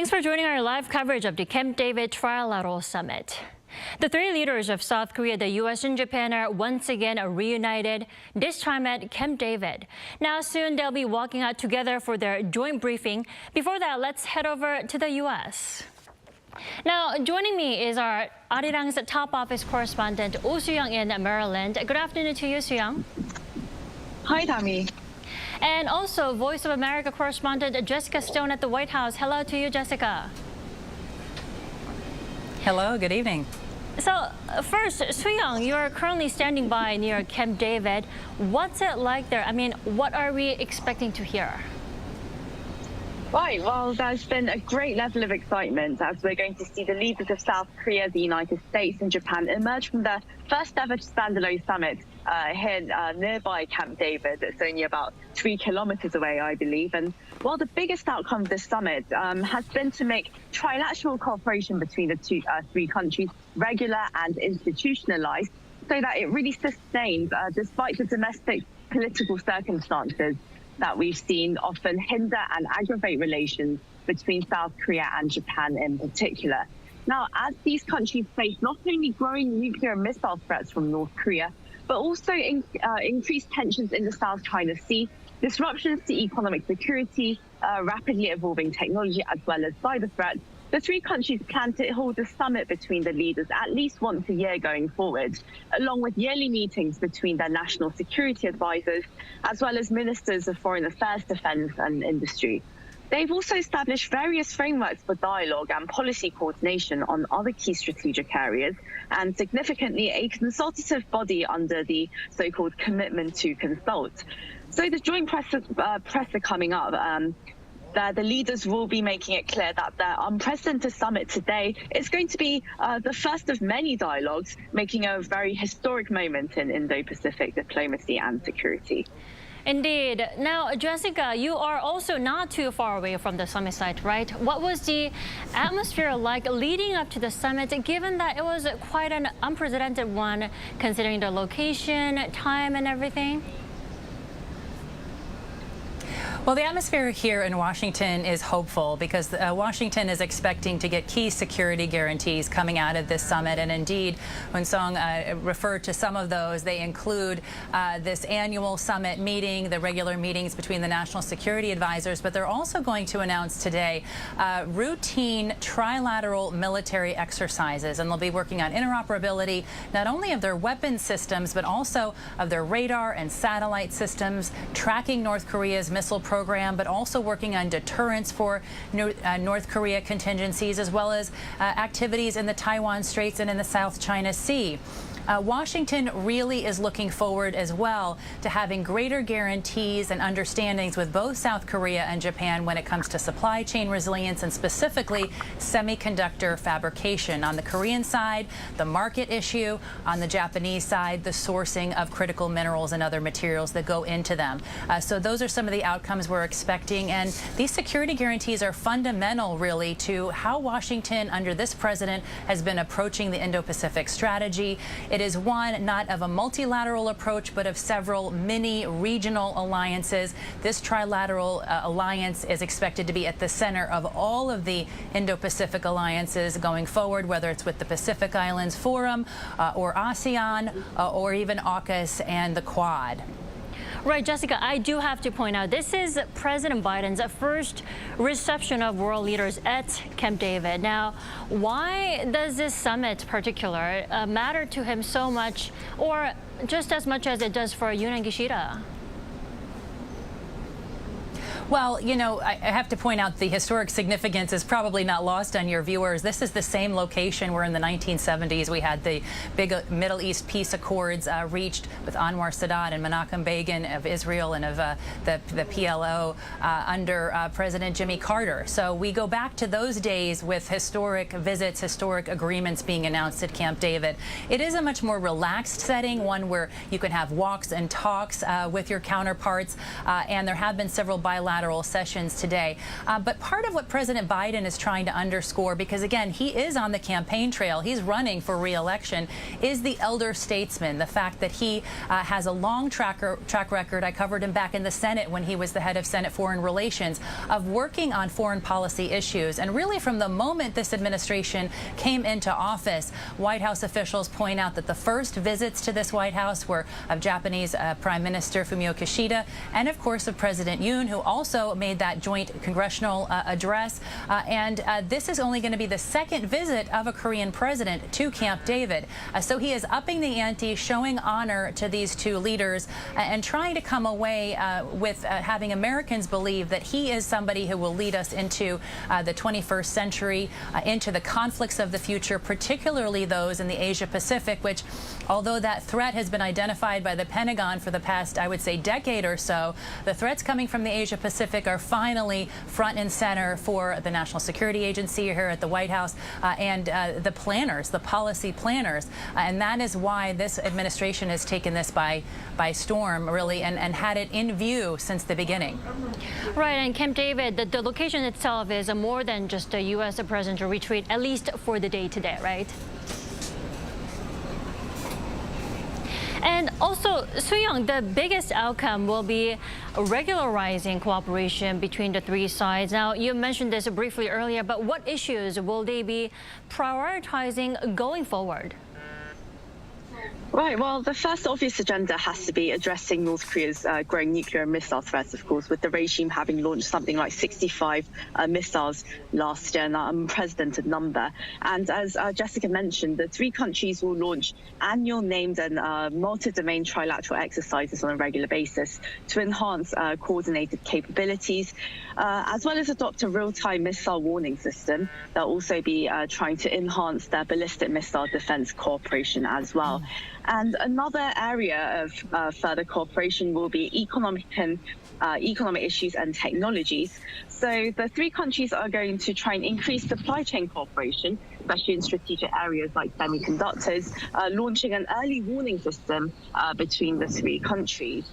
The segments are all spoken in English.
Thanks for joining our live coverage of the Camp David Trilateral Summit. The three leaders of South Korea, the U.S. and Japan are once again reunited, this time at Camp David. Now soon they'll be walking out together for their joint briefing. Before that, let's head over to the U.S. Now, joining me is our Arirang's top office correspondent, Oh Soo-young in Maryland. Good afternoon to you, Soo-young. Hi, Tammy. And also Voice of America correspondent Jessica Stone at the White House. Hello to you, Jessica. Hello, good evening. So first, Soo-young, you're currently standing by near Camp David. What's it like there? I mean, what are we expecting to hear? Right, well, there's been a great level of excitement as we're going to see the leaders of South Korea, the United States and Japan emerge from their first ever standalone summit here nearby Camp David. It's only about 3 kilometers away, I believe. And while the biggest outcome of this summit has been to make trilateral cooperation between the three countries regular and institutionalized so that it really sustains despite the domestic political circumstances that we've seen often hinder and aggravate relations between South Korea and Japan in particular. Now, as these countries face not only growing nuclear and missile threats from North Korea, but also increased tensions in the South China Sea, disruptions to economic security, rapidly evolving technology, as well as cyber threats, the three countries plan to hold a summit between the leaders at least once a year going forward, along with yearly meetings between their national security advisors, as well as ministers of foreign affairs, defense and industry. They've also established various frameworks for dialogue and policy coordination on other key strategic areas, and significantly a consultative body under the so-called commitment to consult. So the joint press are coming up. The leaders will be making it clear that their unprecedented summit today is going to be the first of many dialogues, making a very historic moment in Indo-Pacific diplomacy and security. Indeed. Now, Jessica, you are also not too far away from the summit site, right? What was the atmosphere like leading up to the summit, given that it was quite an unprecedented one, considering the location, time, and everything? Well, the atmosphere here in Washington is hopeful because Washington is expecting to get key security guarantees coming out of this summit. And indeed, when Song referred to some of those, they include this annual summit meeting, the regular meetings between the national security advisors, but they're also going to announce today routine trilateral military exercises. And they'll be working on interoperability, not only of their weapons systems, but also of their radar and satellite systems, tracking North Korea's missile program, but also working on deterrence for North Korea contingencies, as well as activities in the Taiwan Straits and in the South China Sea. Washington really is looking forward as well to having greater guarantees and understandings with both South Korea and Japan when it comes to supply chain resilience and specifically semiconductor fabrication. On the Korean side, the market issue. On the Japanese side, the sourcing of critical minerals and other materials that go into them. So those are some of the outcomes we're expecting. And these security guarantees are fundamental, really, to how Washington, under this president, has been approaching the Indo-Pacific strategy. It is one not of a multilateral approach, but of several mini regional alliances. This trilateral alliance is expected to be at the center of all of the Indo-Pacific alliances going forward, whether it's with the Pacific Islands Forum or ASEAN or even AUKUS and the Quad. Right, Jessica, I do have to point out, this is President Biden's first reception of world leaders at Camp David. Now, why does this summit in particular matter to him so much, or just as much as it does for Yoon and Kishida? Well, you know, I have to point out the historic significance is probably not lost on your viewers. This is the same location where in the 1970s we had the big Middle East peace accords reached with Anwar Sadat and Menachem Begin of Israel and of the PLO under President Jimmy Carter. So we go back to those days with historic visits, historic agreements being announced at Camp David. It is a much more relaxed setting, one where you can have walks and talks with your counterparts, and there have been several bilateral unilateral sessions today. But part of what President Biden is trying to underscore, because again, he is on the campaign trail, he's running for re-election, is the elder statesman, the fact that he has a long track record. I covered him back in the Senate when he was the head of Senate Foreign Relations, of working on foreign policy issues. And really from the moment this administration came into office, White House officials point out that the first visits to this White House were of Japanese Prime Minister Fumio Kishida and, of course, of President Yoon, who also made that joint congressional address. And this is only going to be the second visit of a Korean president to Camp David. So he is upping the ante, showing honor to these two leaders, and trying to come away with having Americans believe that he is somebody who will lead us into the 21st century, into the conflicts of the future, particularly those in the Asia-Pacific, which, although that threat has been identified by the Pentagon for the past, I would say, decade or so, the threats coming from the Asia-Pacific are finally front and center for the National Security Agency here at the White House and the planners, the policy planners. And that is why this administration has taken this by storm, really, and had it in view since the beginning. Right, and Camp David, the location itself is more than just a U.S. presidential retreat, at least for the day today, right? And also, Soo-young, the biggest outcome will be regularizing cooperation between the three sides. Now, you mentioned this briefly earlier, but what issues will they be prioritizing going forward? Right, well, the first obvious agenda has to be addressing North Korea's growing nuclear and missile threats, of course, with the regime having launched something like 65 missiles last year, an unprecedented number. And as Jessica mentioned, the three countries will launch annual named and multi-domain trilateral exercises on a regular basis to enhance coordinated capabilities, as well as adopt a real-time missile warning system. They'll also be trying to enhance their ballistic missile defense cooperation as well. And another area of further cooperation will be economic issues and technologies. So the three countries are going to try and increase supply chain cooperation, especially in strategic areas like semiconductors, launching an early warning system between the three countries.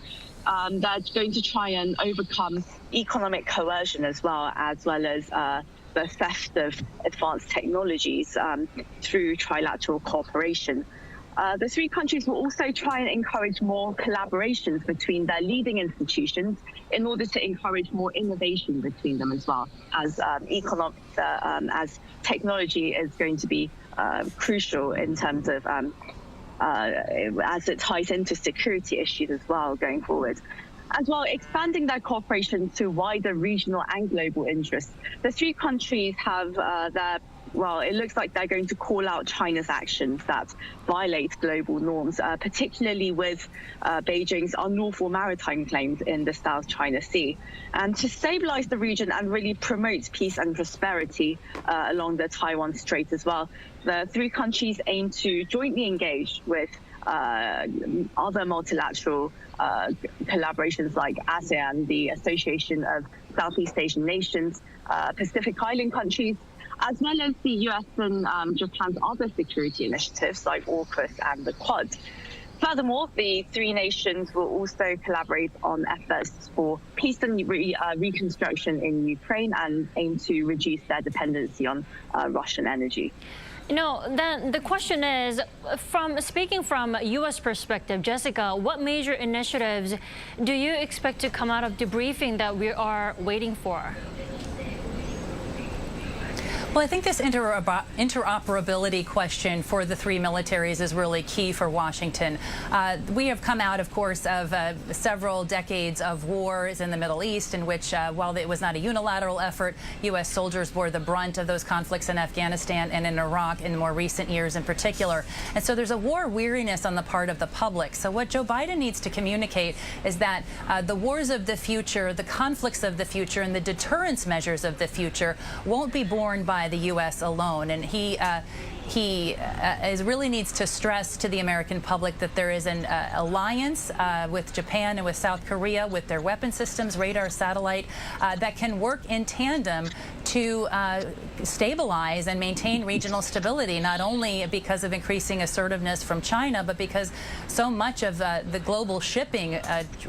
That's going to try and overcome economic coercion as well as the theft of advanced technologies through trilateral cooperation. The three countries will also try and encourage more collaborations between their leading institutions in order to encourage more innovation between them as well, as as technology is going to be crucial in terms of as it ties into security issues as well going forward. As well, expanding their cooperation to wider regional and global interests. The three countries have it looks like they're going to call out China's actions that violate global norms, particularly with Beijing's unlawful maritime claims in the South China Sea. And to stabilize the region and really promote peace and prosperity along the Taiwan Strait as well, the three countries aim to jointly engage with other multilateral collaborations like ASEAN, the Association of Southeast Asian Nations, Pacific Island countries, as well as the US and Japan's other security initiatives like AUKUS and the Quad. Furthermore, the three nations will also collaborate on efforts for peace and reconstruction in Ukraine and aim to reduce their dependency on Russian energy. You know, then the question is, speaking from a U.S. perspective, Jessica, what major initiatives do you expect to come out of the briefing that we are waiting for? Well, I think this interoperability question for the three militaries is really key for Washington. We have come out, of course, of several decades of wars in the Middle East in which, while it was not a unilateral effort, U.S. soldiers bore the brunt of those conflicts in Afghanistan and in Iraq in more recent years in particular. And so there's a war weariness on the part of the public. So what Joe Biden needs to communicate is that the wars of the future, the conflicts of the future, and the deterrence measures of the future won't be borne by the U.S. alone. And he really needs to stress to the American public that there is an alliance with Japan and with South Korea with their weapon systems, radar, satellite, that can work in tandem to stabilize and maintain regional stability, not only because of increasing assertiveness from China, but because so much of the global shipping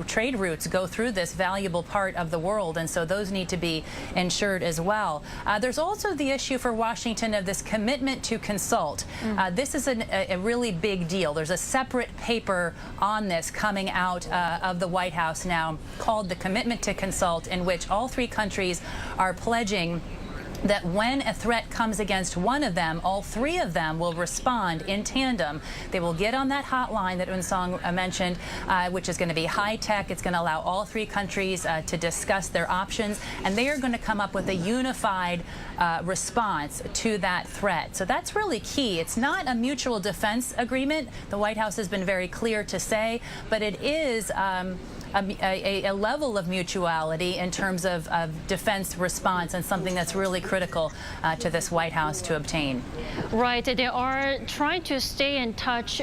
trade routes go through this valuable part of the world, and so those need to be ensured as well. There's also the issue for Washington of this commitment to consult. This is a really big deal. There's a separate paper on this coming out of the White House now called the Commitment to Consult, in which all three countries are pledging that when a threat comes against one of them, all three of them will respond in tandem. They will get on that hotline that Eun-sung mentioned, which is going to be high-tech. It's going to allow all three countries to discuss their options, and they are going to come up with a unified response to that threat. So that's really key. It's not a mutual defense agreement, the White House has been very clear to say, but it is a level of mutuality in terms of defense response, and something that's really critical to this White House to obtain. Right. They are trying to stay in touch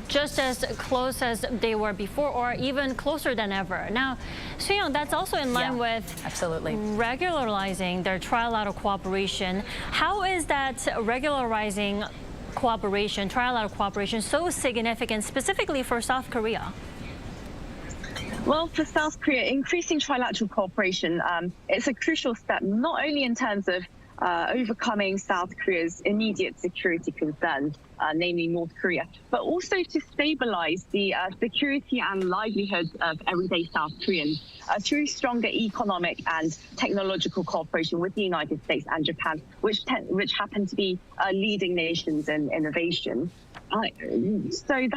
just as close as they were before, or even closer than ever. Now, Soo-young, that's also in line with absolutely regularizing their trilateral cooperation. How is that regularizing cooperation, trilateral cooperation, so significant specifically for South Korea? Well, for South Korea, increasing trilateral cooperation, it's a crucial step, not only in terms of overcoming South Korea's immediate security concerns, namely North Korea, but also to stabilize the security and livelihoods of everyday South Koreans through stronger economic and technological cooperation with the United States and Japan, which happen to be leading nations in innovation. So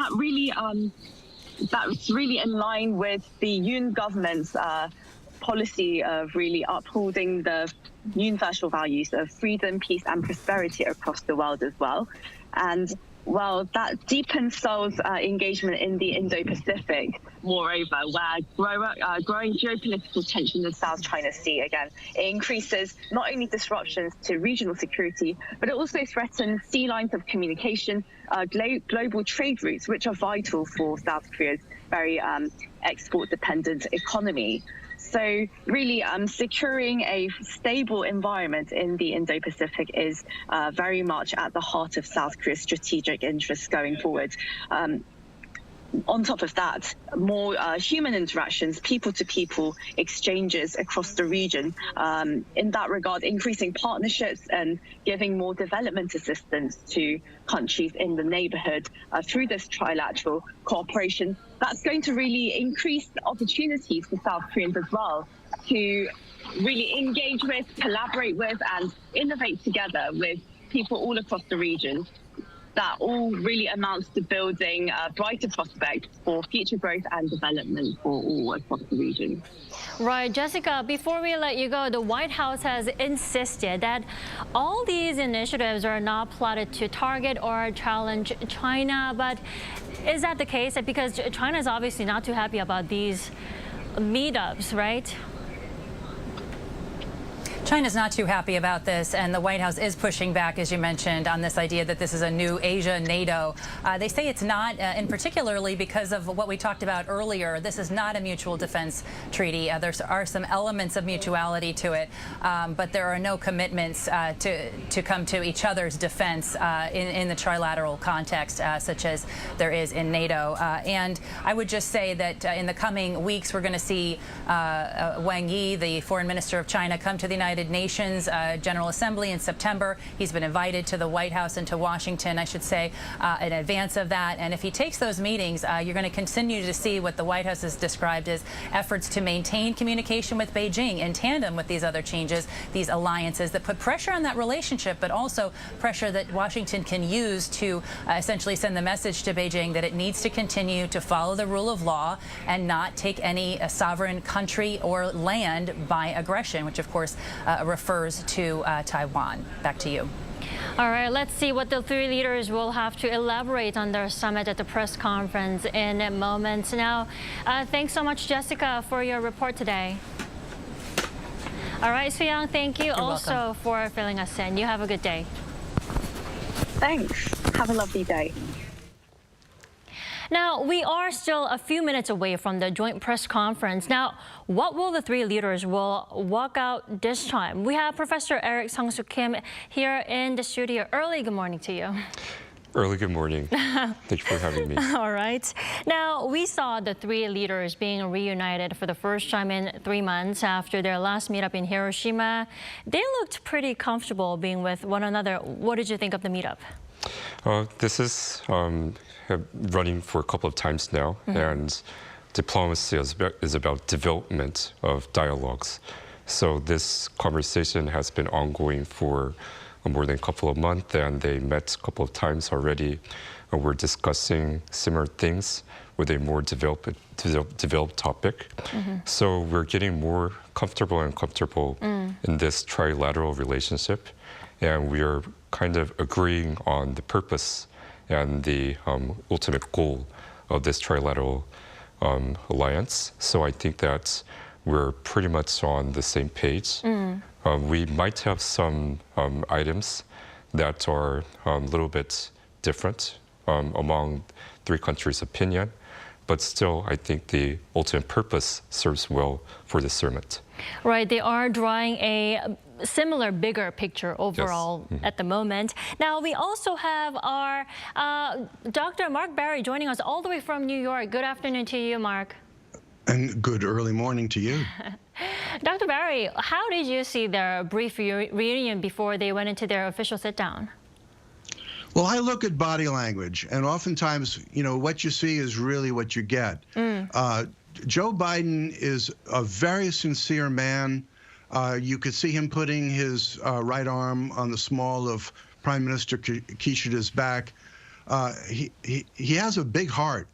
that's really in line with the Yoon government's policy of really upholding the universal values of freedom, peace, and prosperity across the world as well. And well, that deepens Seoul's engagement in the Indo-Pacific, moreover, where growing geopolitical tension in the South China Sea, again, it increases not only disruptions to regional security, but it also threatens sea lines of communication, global trade routes, which are vital for South Korea's very export-dependent economy. So really, securing a stable environment in the Indo-Pacific is very much at the heart of South Korea's strategic interests going forward. On top of that, more human interactions, people-to-people exchanges across the region. In that regard, increasing partnerships and giving more development assistance to countries in the neighborhood through this trilateral cooperation. That's going to really increase the opportunities for South Koreans as well to really engage with, collaborate with, and innovate together with people all across the region. That all really amounts to building brighter prospects for future growth and development for all across the region. Right. Jessica, before we let you go, the White House has insisted that all these initiatives are not plotted to target or challenge China. But is that the case? Because China is obviously not too happy about these meetups, right? China's not too happy about this, and the White House is pushing back, as you mentioned, on this idea that this is a new Asia NATO. They say it's not, and particularly because of what we talked about earlier, this is not a mutual defense treaty. There are some elements of mutuality to it, but there are no commitments to come to each other's defense in the trilateral context, such as there is in NATO. And I would just say that in the coming weeks, we're going to see Wang Yi, the foreign minister of China, come to the United Nations General Assembly in September. He's been invited to the White House and to Washington, I should say, in advance of that. And if he takes those meetings, you're going to continue to see what the White House has described as efforts to maintain communication with Beijing in tandem with these other changes, these alliances that put pressure on that relationship, but also pressure that Washington can use to essentially send the message to Beijing that it needs to continue to follow the rule of law and not take any sovereign country or land by aggression, which of course refers to Taiwan. Back to you. All right, let's see what the three leaders will have to elaborate on their summit at the press conference in moments. Now, thanks so much, Jessica, for your report today. All right, Soo-young, thank you You're also welcome. for filling us in. You have a good day. Thanks. Have a lovely day. Now, we are still a few minutes away from the joint press conference. Now, what will the three leaders will walk out this time? We have Professor Eric Sang-Soo Kim here in the studio. Early good morning to you. Early good morning. Thank you for having me. All right. Now, we saw the three leaders being reunited for the first time in 3 months after their last meetup in Hiroshima. They looked pretty comfortable being with one another. What did you think of the meetup? This is running for a couple of times now, and diplomacy is about development of dialogues. So this conversation has been ongoing for more than a couple of months, and they met a couple of times already. We're discussing similar things with a more developed topic. So we're getting more comfortable and comfortable in this trilateral relationship, and we are kind of agreeing on the purpose and the ultimate goal of this trilateral alliance. So I think that we're pretty much on the same page. We might have some items that are a little bit different among three countries' opinion, but still, I think the ultimate purpose serves well for the summit. Right, they are drawing a similar, bigger picture overall at the moment. Now, we also have our Dr. Mark Barry joining us all the way from New York. Good afternoon to you, Mark. And good early morning to you. Dr. Barry, how did you see their brief reunion before they went into their official sit-down? Well, I look at body language, and oftentimes, you know, what you see is really what you get. Joe Biden is a very sincere man. You could see him putting his right arm on the small of Prime Minister Kishida's back. He has a big heart.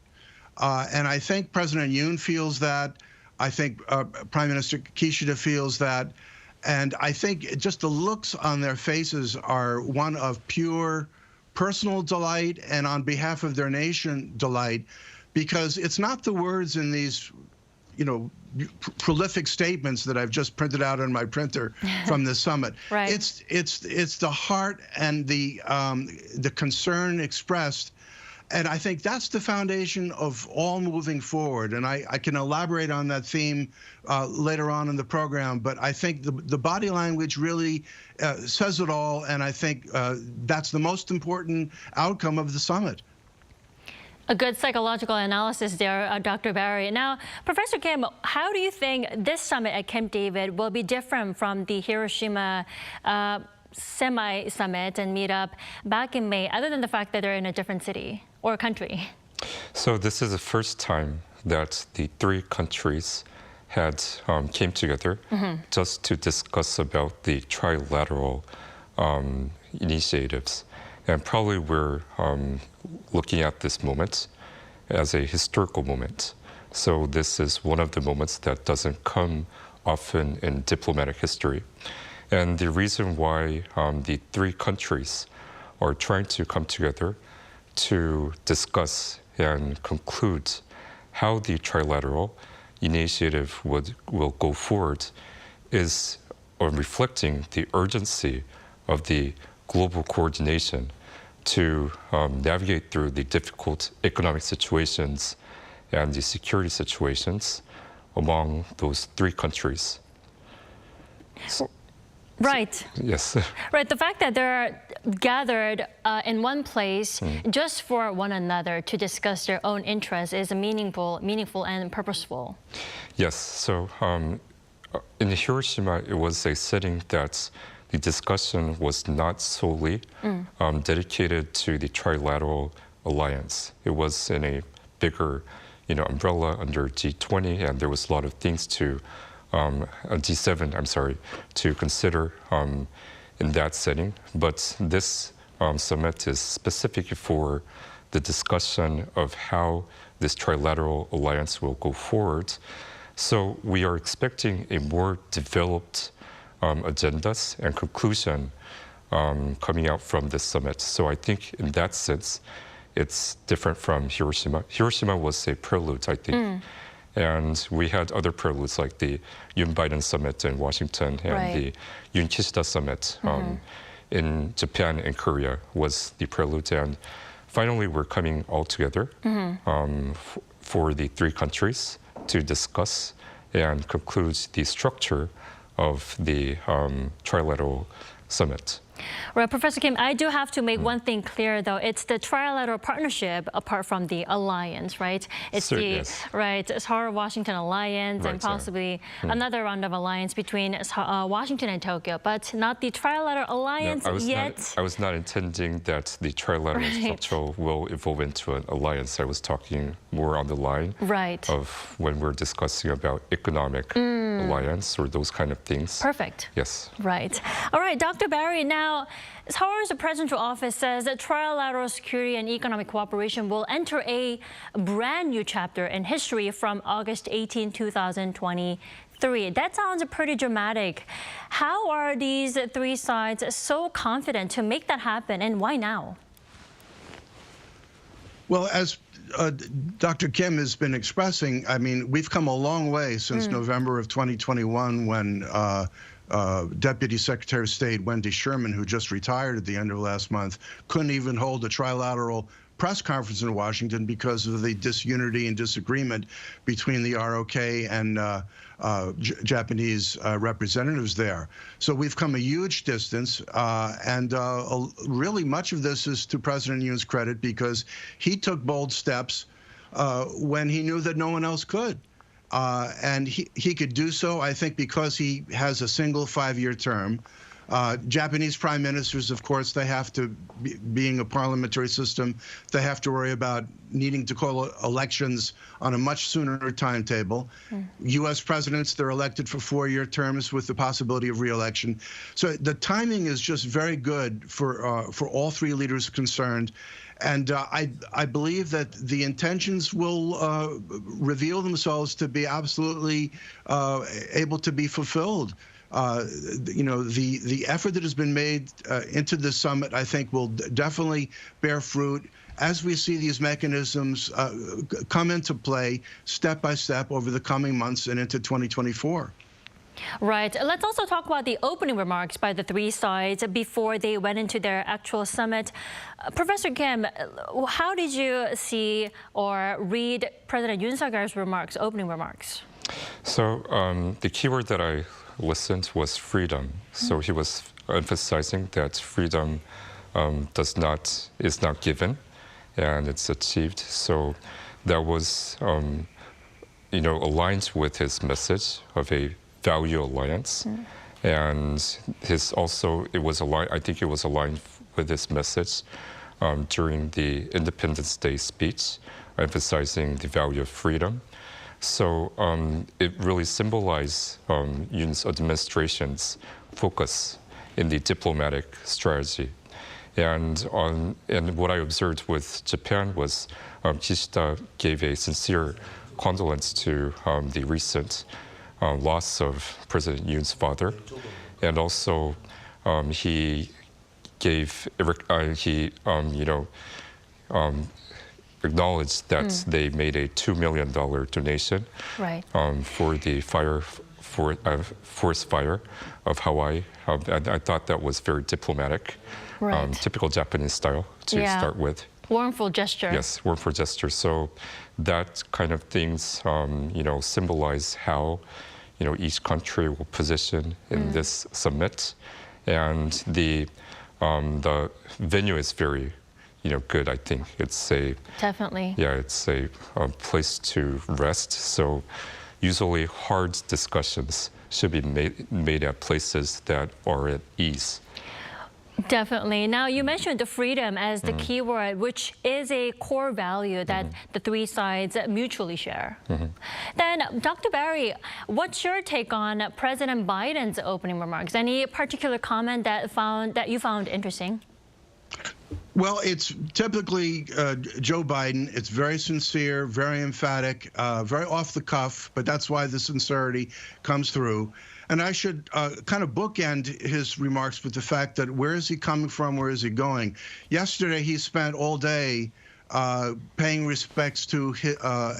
And I think President Yoon feels that. I think Prime Minister Kishida feels that. And I think just the looks on their faces are one of pure personal delight and on behalf of their nation delight, because it's not the words in these, you know, prolific statements that I've just printed out on my printer from the summit. Right. It's the heart and the concern expressed. And I think that's the foundation of all moving forward. And I can elaborate on that theme later on in the program. But I think the body language really says it all. And I think that's the most important outcome of the summit. A good psychological analysis there, Dr. Barry. Now, Professor Kim, how do you think this summit at Camp David will be different from the Hiroshima semi-summit and meetup back in May, other than the fact that they're in a different city or country? So this is the first time that the three countries had came together just to discuss about the trilateral initiatives. And probably we're looking at this moment as a historical moment. So this is one of the moments that doesn't come often in diplomatic history. And the reason why the three countries are trying to come together to discuss and conclude how the trilateral initiative will go forward is reflecting the urgency of the global coordination to navigate through the difficult economic situations and the security situations among those three countries. Right. Yes. Right. The fact that they're gathered in one place just for one another to discuss their own interests is meaningful and purposeful. Yes. So in Hiroshima, it was a setting that the discussion was not solely dedicated to the trilateral alliance. It was in a bigger, umbrella under G20, and there was a lot of things to G7, I'm sorry, to consider in that setting. But this summit is specific for the discussion of how this trilateral alliance will go forward. So we are expecting a more developed agendas and conclusion coming out from this summit. So I think in that sense, it's different from Hiroshima. Hiroshima was a prelude, I think. And we had other preludes like the Yoon Biden summit in Washington and the Yoon Kishida summit in Japan and Korea was the prelude. And finally, we're coming all together for the three countries to discuss and conclude the structure of the Trilateral Summit. Right, Professor Kim, I do have to make one thing clear, though. It's the trilateral partnership apart from the alliance, right? It's Yes. right, Seoul-Washington alliance and possibly another round of alliance between Washington and Tokyo, but not the trilateral alliance yet. I was not intending that the trilateral structure will evolve into an alliance. I was talking more on the line of when we're discussing about economic alliance or those kind of things. Perfect. Yes. Right. All right, Dr. Barry, now, Seoul's presidential office says that trilateral security and economic cooperation will enter a brand new chapter in history from August 18, 2023. That sounds pretty dramatic. How are these three sides so confident to make that happen, and why now? Well, as Dr. Kim has been expressing, I mean, we've come a long way since November of 2021 when Deputy Secretary of State Wendy Sherman, who just retired at the end of last month, couldn't even hold a trilateral press conference in Washington because of the disunity and disagreement between the ROK and Japanese representatives there. So we've come a huge distance, and really much of this is to President Yoon's credit because he took bold steps when he knew that no one else could. And he could do so, I think, because he has a single 5-year term. Japanese prime ministers, of course, they have to, being a parliamentary system, they have to worry about needing to call elections on a much sooner timetable. U.S. presidents, they're elected for 4-year terms with the possibility of re-election. So the timing is just very good for all three leaders concerned. And I believe that the intentions will reveal themselves to be absolutely able to be fulfilled. You know, the effort that has been made into this summit, I think, will definitely bear fruit as we see these mechanisms come into play step by step over the coming months and into 2024. Right. Let's also talk about the opening remarks by the three sides before they went into their actual summit. Professor Kim, how did you see or read President Yoon Suk-yeol's remarks, opening remarks? So the keyword that I listened was freedom. So he was emphasizing that freedom is not given, and it's achieved. So that was, you know, aligned with his message of a value alliance, and it was aligned. I think it was aligned with his message during the Independence Day speech, emphasizing the value of freedom. So it really symbolized Yoon's administration's focus in the diplomatic strategy. And what I observed with Japan was Kishida gave a sincere condolence to the recent loss of President Yoon's father, and also he gave acknowledged that they made a $2 million donation for the forest fire of Hawaii. I thought that was very diplomatic, typical Japanese style to start with. Warmful gesture. Yes, warmful gesture. So that kind of things, symbolize how, each country will position in this summit, and the venue is very, good. I think it's definitely. Yeah, it's a place to rest. So usually hard discussions should be made at places that are at ease. Definitely. Now, you mentioned the freedom as the key word, which is a core value that the three sides mutually share. Then, Dr. Barry, what's your take on President Biden's opening remarks? Any particular comment that you found interesting? Well, it's typically Joe Biden. It's very sincere, very emphatic, very off the cuff, but that's why the sincerity comes through. And I should kind of bookend his remarks with the fact that where is he coming from, where is he going? Yesterday, he spent all day paying respects to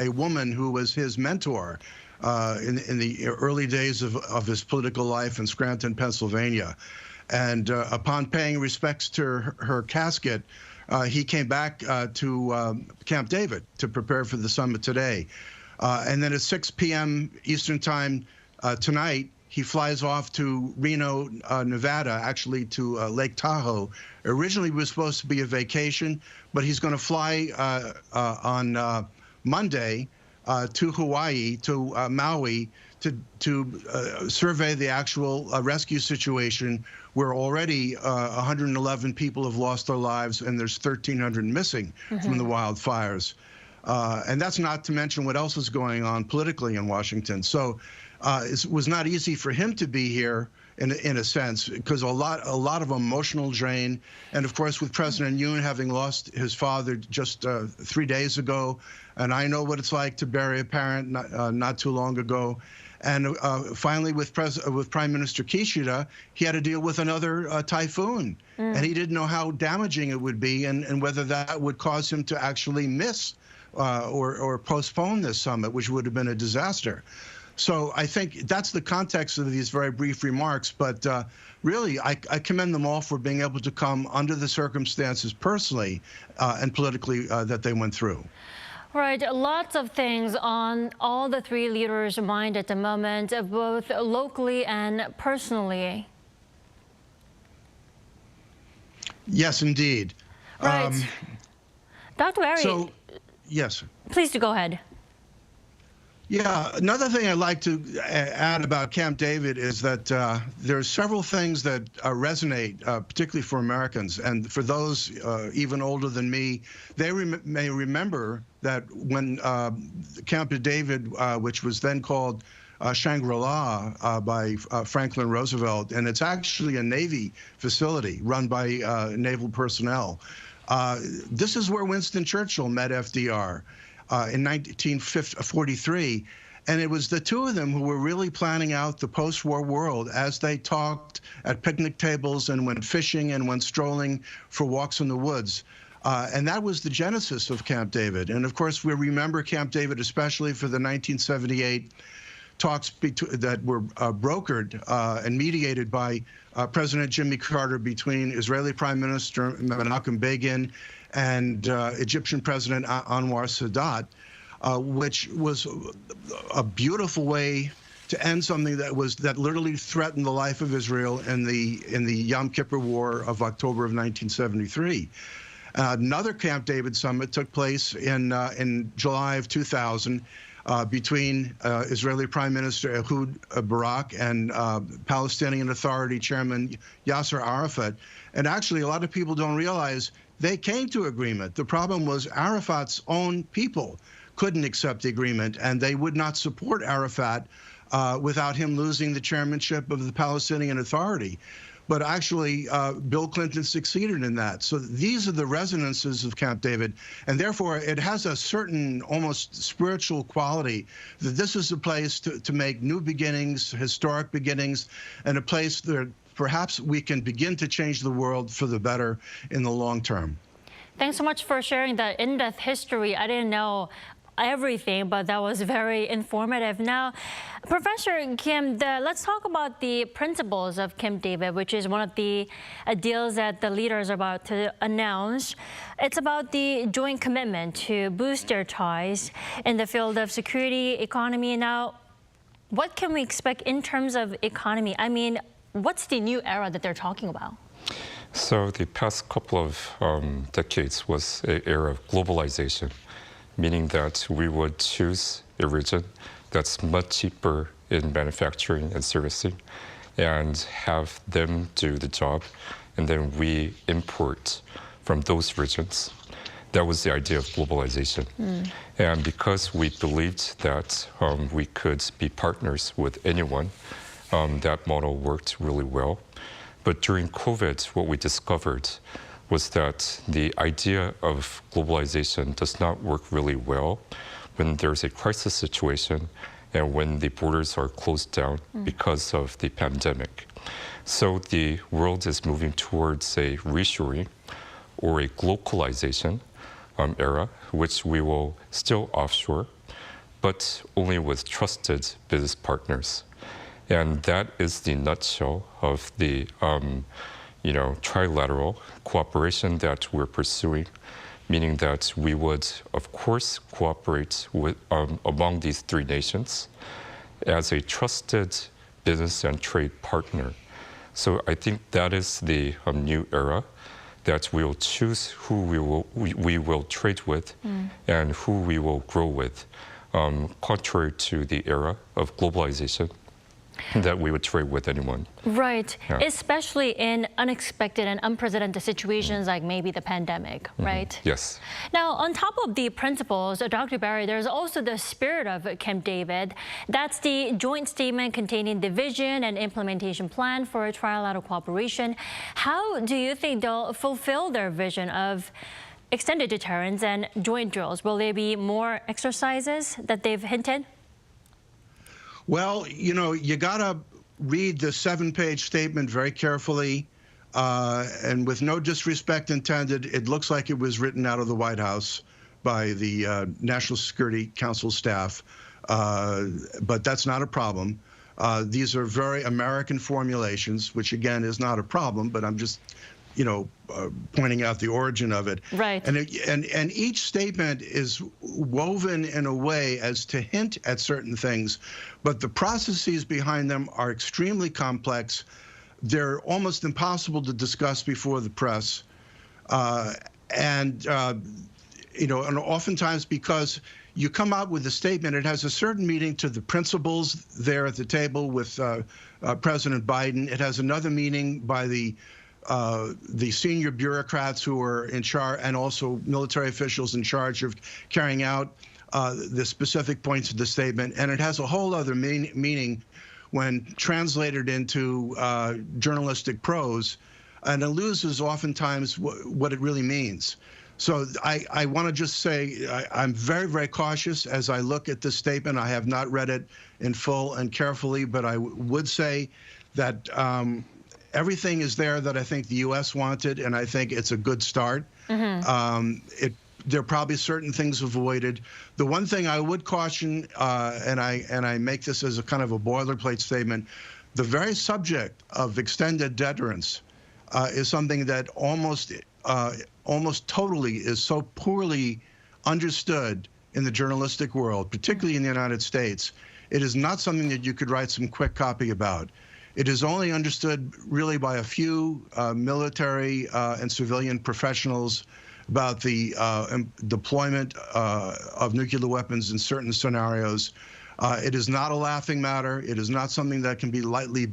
a woman who was his mentor in the early days of his political life in Scranton, Pennsylvania. And upon paying respects to her casket, he came back to Camp David to prepare for the summit today. And then at 6 p.m. Eastern Time tonight, he flies off to Reno, Nevada, actually to Lake Tahoe. Originally, it was supposed to be a vacation, but he's going to fly on Monday to Hawaii, to Maui, to survey the actual rescue situation, where already 111 people have lost their lives and there's 1,300 missing from the wildfires. And that's not to mention what else is going on politically in Washington. So it was not easy for him to be here in a sense, because a lot of emotional drain. And of course, with President Yoon having lost his father just 3 days ago, and I know what it's like to bury a parent not too long ago. And finally, with Prime Minister Kishida, he had to deal with another typhoon. And he didn't know how damaging it would be and whether that would cause him to actually miss or postpone this summit, which would have been a disaster. So I think that's the context of these very brief remarks. But really, I commend them all for being able to come under the circumstances personally and politically that they went through. Right, lots of things on all the three leaders' mind at the moment, both locally and personally. Yes, indeed. Right. Dr. Ari, So, yes. please do go ahead. Yeah, another thing I'd like to add about Camp David is that there are several things that resonate, particularly for Americans. And for those even older than me, they may remember that when Camp David, which was then called Shangri-La by Franklin Roosevelt, and it's actually a Navy facility run by naval personnel. This is where Winston Churchill met FDR. In 1943, and it was the two of them who were really planning out the post-war world as they talked at picnic tables and went fishing and went strolling for walks in the woods. And that was the genesis of Camp David. And of course, we remember Camp David especially for the 1978 talks that were brokered and mediated by President Jimmy Carter between Israeli Prime Minister Menachem Begin and Egyptian President Anwar Sadat, which was a beautiful way to end something that literally threatened the life of Israel in the Yom Kippur War of October of 1973. Another Camp David summit took place in July of 2000 between Israeli Prime Minister Ehud Barak and Palestinian Authority Chairman Yasser Arafat. And actually, a lot of people don't realize they came to agreement. The problem was Arafat's own people couldn't accept the agreement, and they would not support Arafat without him losing the chairmanship of the Palestinian Authority. But actually, Bill Clinton succeeded in that. So these are the resonances of Camp David, and therefore it has a certain almost spiritual quality that this is a place to make new beginnings, historic beginnings, and a place that perhaps we can begin to change the world for the better in the long term. Thanks so much for sharing that in-depth history. I didn't know everything, but that was very informative. Now, Professor Kim, let's talk about the principles of Camp David, which is one of the deals that the leaders are about to announce. It's about the joint commitment to boost their ties in the field of security, economy. Now, what can we expect in terms of economy? I mean, what's the new era that they're talking about? So the past couple of decades was an era of globalization, meaning that we would choose a region that's much cheaper in manufacturing and servicing and have them do the job, and then we import from those regions. That was the idea of globalization. And because we believed that we could be partners with anyone, that model worked really well. But during COVID, what we discovered was that the idea of globalization does not work really well when there's a crisis situation and when the borders are closed down because of the pandemic. So the world is moving towards a reshoring or a globalization era, which we will still offshore, but only with trusted business partners. And that is the nutshell of the trilateral cooperation that we're pursuing, meaning that we would, of course, cooperate with, among these three nations as a trusted business and trade partner. So I think that is the new era, that we will choose who we will trade with and who we will grow with, contrary to the era of globalization, that we would trade with anyone. Right, Yeah. especially in unexpected and unprecedented situations like maybe the pandemic, right? Yes. Now, on top of the principles, Dr. Barry, there's also the spirit of Camp David. That's the joint statement containing the vision and implementation plan for a trilateral cooperation. How do you think they'll fulfill their vision of extended deterrence and joint drills? Will there be more exercises that they've hinted? Well, you got to read the 7-page statement very carefully, and with no disrespect intended, it looks like it was written out of the White House by the National Security Council staff, but that's not a problem. These are very American formulations, which again is not a problem, but I'm just pointing out the origin of it. Right. And each statement is woven in a way as to hint at certain things, but the processes behind them are extremely complex. They're almost impossible to discuss before the press. And oftentimes because you come out with a statement, it has a certain meaning to the principals there at the table with President Biden. It has another meaning by the senior bureaucrats who are in charge, and also military officials in charge of carrying out the specific points of the statement. And it has a whole other meaning when translated into journalistic prose, and it loses oftentimes what it really means. So I want to just say I'm very, very cautious as I look at this statement. I have not read it in full and carefully, but I would say that everything is there that I think the U.S. wanted, and I think it's a good start. There are probably certain things avoided. The one thing I would caution, and I make this as a kind of a boilerplate statement, the very subject of extended deterrence is something that almost totally is so poorly understood in the journalistic world, particularly in the United States. It is not something that you could write some quick copy about. It is only understood really by a few military and civilian professionals about the deployment of nuclear weapons in certain scenarios. It is not a laughing matter. It is not something that can be lightly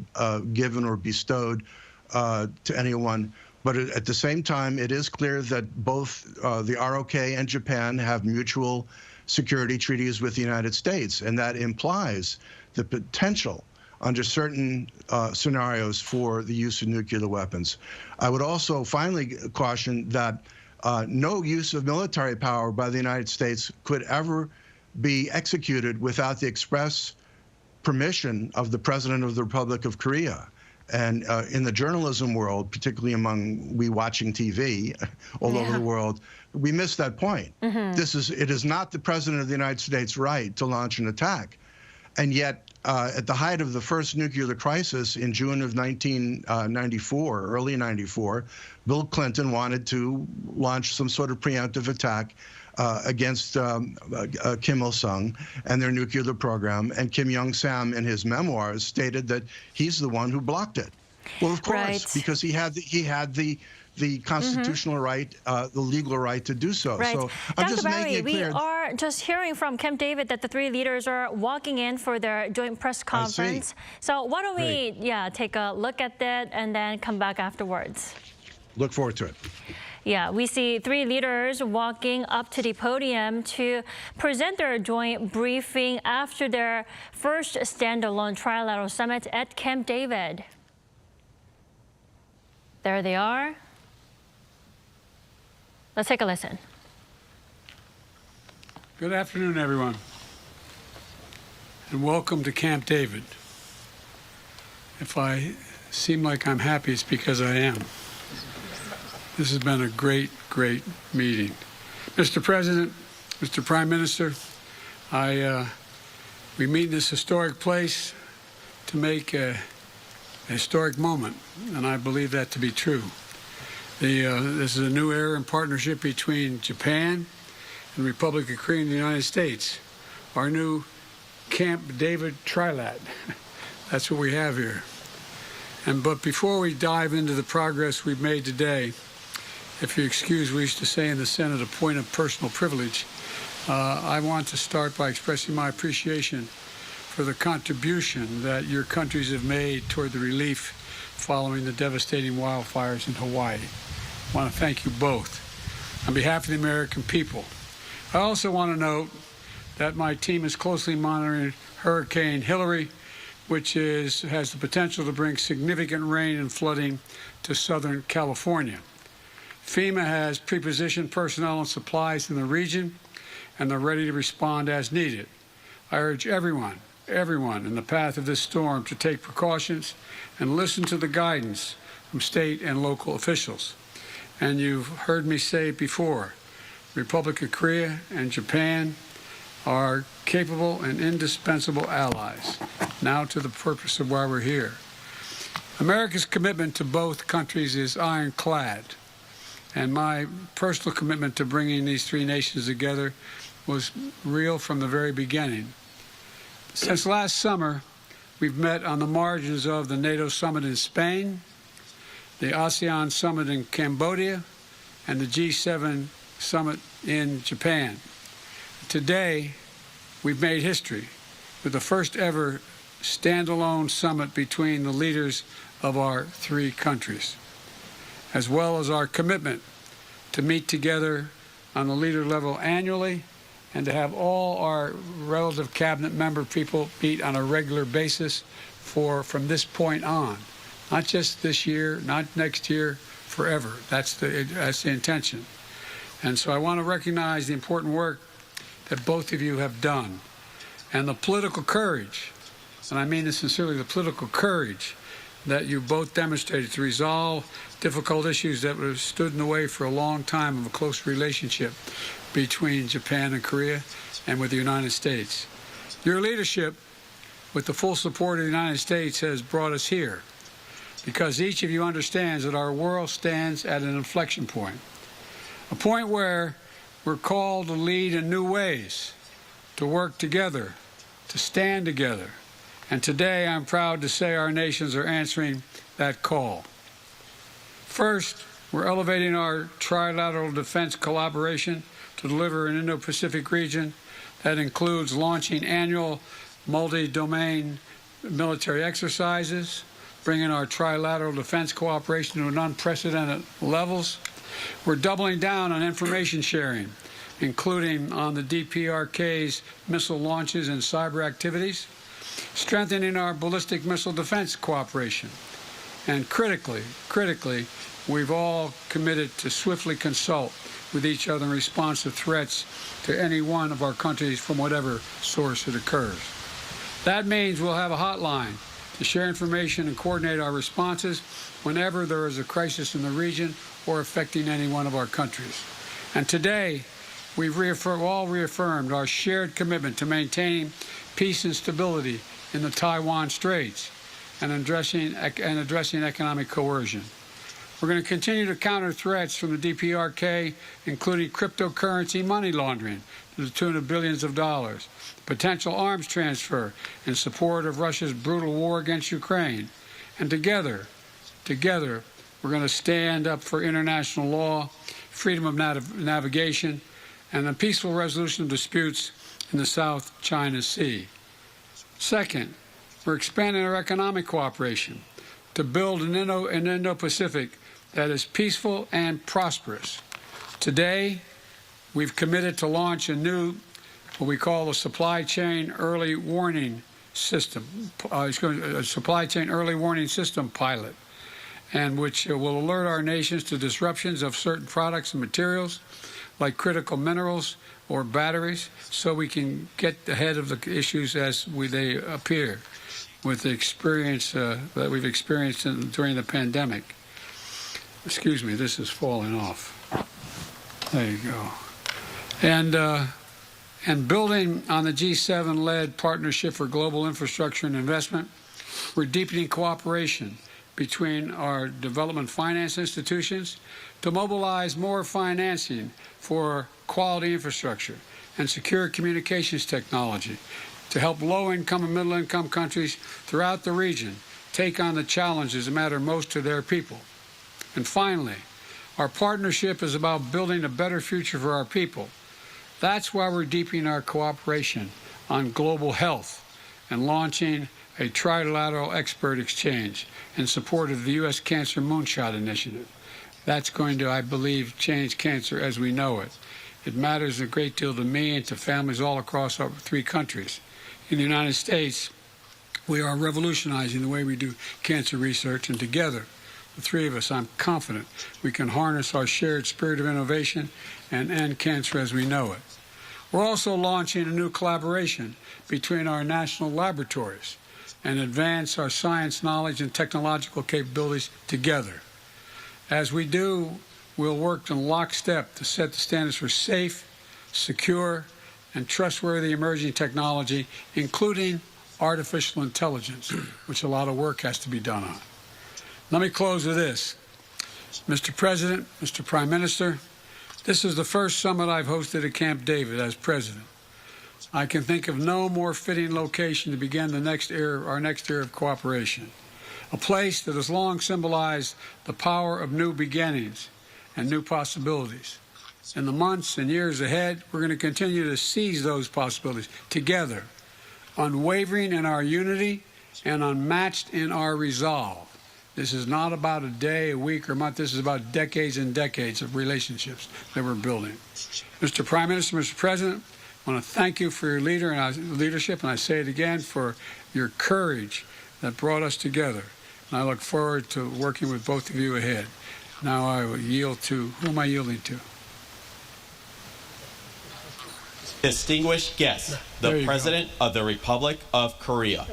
given or bestowed to anyone. But at the same time, it is clear that both the ROK and Japan have mutual security treaties with the United States, and that implies the potential under certain scenarios for the use of nuclear weapons. I would also finally caution that no use of military power by the United States could ever be executed without the express permission of the President of the Republic of Korea. And in the journalism world, particularly among we watching TV all over the world, we miss that point. It is not the President of the United States' right to launch an attack. And yet, at the height of the first nuclear crisis in June of 1994, early 94, Bill Clinton wanted to launch some sort of preemptive attack against Kim Il-sung and their nuclear program. And Kim Young-sam, in his memoirs, stated that he's the one who blocked it. Well, of course, because he had the constitutional right, the legal right to do so. Right. So I'm Dr. just Barry, making it clear. We are just hearing from Camp David that the three leaders are walking in for their joint press conference. So why don't we, take a look at that and then come back afterwards. Look forward to it. Yeah, we see three leaders walking up to the podium to present their joint briefing after their first standalone trilateral summit at Camp David. There they are. Let's take a listen. Good afternoon, everyone, and welcome to Camp David. If I seem like I'm happy, it's because I am. This has been a great, great meeting. Mr. President, Mr. Prime Minister, we meet in this historic place, to make a historic moment, and I believe that to be true. This is a new era in partnership between Japan and the Republic of Korea and the United States. Our new Camp David Trilateral. That's what we have here. But before we dive into the progress we've made today, if you excuse, we used to say in the Senate, a point of personal privilege, I want to start by expressing my appreciation for the contribution that your countries have made toward the relief following the devastating wildfires in Hawaii. I want to thank you both on behalf of the American people. I also want to note that my team is closely monitoring Hurricane Hillary, which has the potential to bring significant rain and flooding to Southern California. FEMA has prepositioned personnel and supplies in the region, and they're ready to respond as needed. I urge everyone in the path of this storm to take precautions and listen to the guidance from state and local officials. And you've heard me say it before, Republic of Korea and Japan are capable and indispensable allies. Now to the purpose of why we're here. America's commitment to both countries is ironclad, and my personal commitment to bringing these three nations together was real from the very beginning. Since last summer, we've met on the margins of the NATO summit in Spain, the ASEAN summit in Cambodia, and the G7 summit in Japan. Today, we've made history with the first ever standalone summit between the leaders of our three countries, as well as our commitment to meet together on the leader level annually and to have all our relative cabinet member people meet on a regular basis from this point on. Not just this year, not next year, forever. That's the intention. And so I want to recognize the important work that both of you have done and the political courage, and I mean this sincerely, the political courage that you both demonstrated to resolve difficult issues that have stood in the way for a long time of a close relationship between Japan and Korea and with the United States. Your leadership, with the full support of the United States, has brought us here because each of you understands that our world stands at an inflection point, a point where we're called to lead in new ways, to work together, to stand together. And today I'm proud to say our nations are answering that call. First, we're elevating our trilateral defense collaboration to deliver an Indo-Pacific region that includes launching annual multi-domain military exercises, bringing our trilateral defense cooperation to unprecedented levels. We're doubling down on information sharing, including on the DPRK's missile launches and cyber activities, strengthening our ballistic missile defense cooperation. And critically, we've all committed to swiftly consult with each other in response to threats to any one of our countries from whatever source it occurs. That means we'll have a hotline to share information and coordinate our responses whenever there is a crisis in the region or affecting any one of our countries. And today, we've all reaffirmed our shared commitment to maintaining peace and stability in the Taiwan Straits and addressing economic coercion. We're going to continue to counter threats from the DPRK, including cryptocurrency money laundering to the tune of billions of dollars, potential arms transfer in support of Russia's brutal war against Ukraine. And together, we're going to stand up for international law, freedom of navigation, and the peaceful resolution of disputes in the South China Sea. Second, we're expanding our economic cooperation to build an Indo-Pacific that is peaceful and prosperous. Today, we've committed to launch a new, what we call a supply chain early warning system, a supply chain early warning system pilot, and which will alert our nations to disruptions of certain products and materials like critical minerals or batteries, so we can get ahead of the issues as they appear with the experience that we've experienced during the pandemic. Excuse me, this is falling off. There you go. And building on the G7-led Partnership for Global Infrastructure and Investment, We're deepening cooperation between our development finance institutions to mobilize more financing for quality infrastructure and secure communications technology to help low-income and middle-income countries throughout the region take on the challenges that matter most to their people. And finally, our partnership is about building a better future for our people. That's why we're deepening our cooperation on global health and launching a trilateral expert exchange in support of the U.S. Cancer Moonshot Initiative. That's going to, I believe, change cancer as we know it. It matters a great deal to me and to families all across our 3 countries. In the United States, we are revolutionizing the way we do cancer research, and together, the 3 of us, I'm confident we can harness our shared spirit of innovation and end cancer as we know it. We're also launching a new collaboration between our national laboratories and advance our science knowledge and technological capabilities together. As we do, we'll work in lockstep to set the standards for safe, secure, and trustworthy emerging technology, including artificial intelligence, which a lot of work has to be done on. Let me close with this. Mr. President, Mr. Prime Minister, this is the first summit I've hosted at Camp David as president. I can think of no more fitting location to begin our next era of cooperation, a place that has long symbolized the power of new beginnings and new possibilities. In the months and years ahead, we're going to continue to seize those possibilities together, unwavering in our unity and unmatched in our resolve. This is not about a day, a week, or a month. This is about decades and decades of relationships that we're building. Mr. Prime Minister, Mr. President, I want to thank you for your leadership, and I say it again, for your courage that brought us together. And I look forward to working with both of you ahead. Now I will yield to, who am I yielding to? Distinguished guest, the President of the Republic of Korea.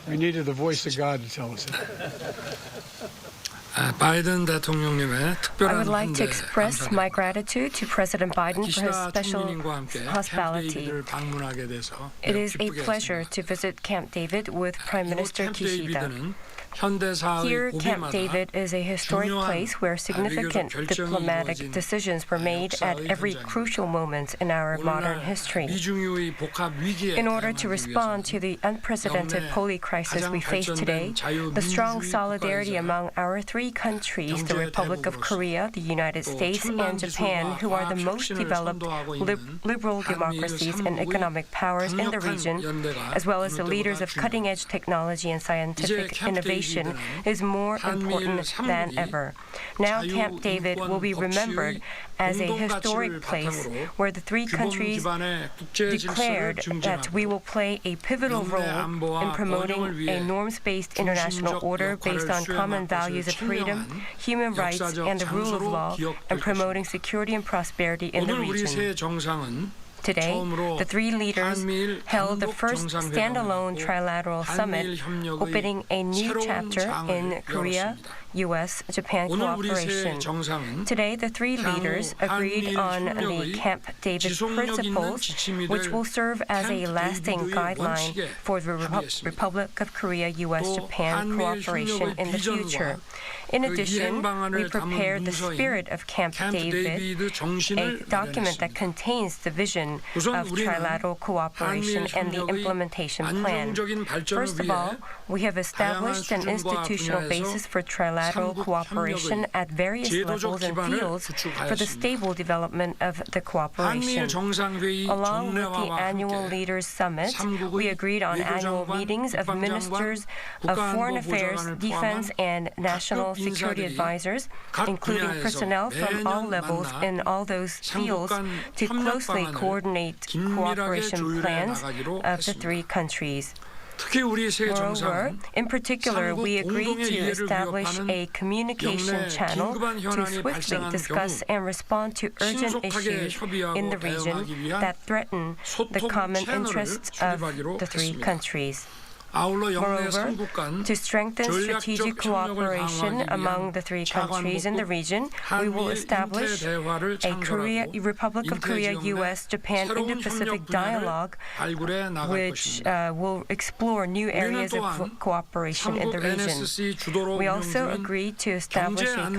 We needed the voice of God to tell us it. I would like to express my gratitude to President Biden for his special hospitality. It is a pleasure to visit Camp David with Prime Minister Kishida. Here, Camp David is a historic place where significant diplomatic decisions were made at every crucial moment in our modern history. In order to respond to the unprecedented holy crisis we face today, the strong solidarity among our 3 countries, the Republic of Korea, the United States, and Japan, who are the most developed liberal democracies and economic powers in the region, as well as the leaders of cutting-edge technology and scientific innovation, is more important than ever. Now Camp David will be remembered as a historic place where the 3 countries declared that we will play a pivotal role in promoting a norms-based international order based on common values of freedom, human rights, and the rule of law, and promoting security and prosperity in the region. Today, the 3 leaders held the first standalone trilateral summit, opening a new chapter in Korea, U.S.-Japan cooperation. Today, the 3 leaders agreed on the Camp David principles, which will serve as a lasting guideline for the Republic of Korea, U.S.-Japan cooperation in the future. In addition, we prepared the spirit of Camp David, a document that contains the vision of trilateral cooperation and the implementation plan. First of all, we have established an institutional basis for trilateral cooperation at various levels and fields for the stable development of the cooperation. Along with the annual Leaders Summit, we agreed on annual meetings of ministers of foreign affairs, defense, and national security advisors, including personnel from all levels in all those fields, to closely coordinate cooperation plans of the 3 countries. Moreover, in particular, we agreed to establish a communication channel to swiftly discuss and respond to urgent issues in the region that threaten the common interests of the 3 countries. Moreover, to strengthen strategic cooperation among the three countries in the region, we will establish a Republic of Korea, U.S., Japan Indo-Pacific dialogue, which will explore new areas of cooperation in the region. We also agreed to establish a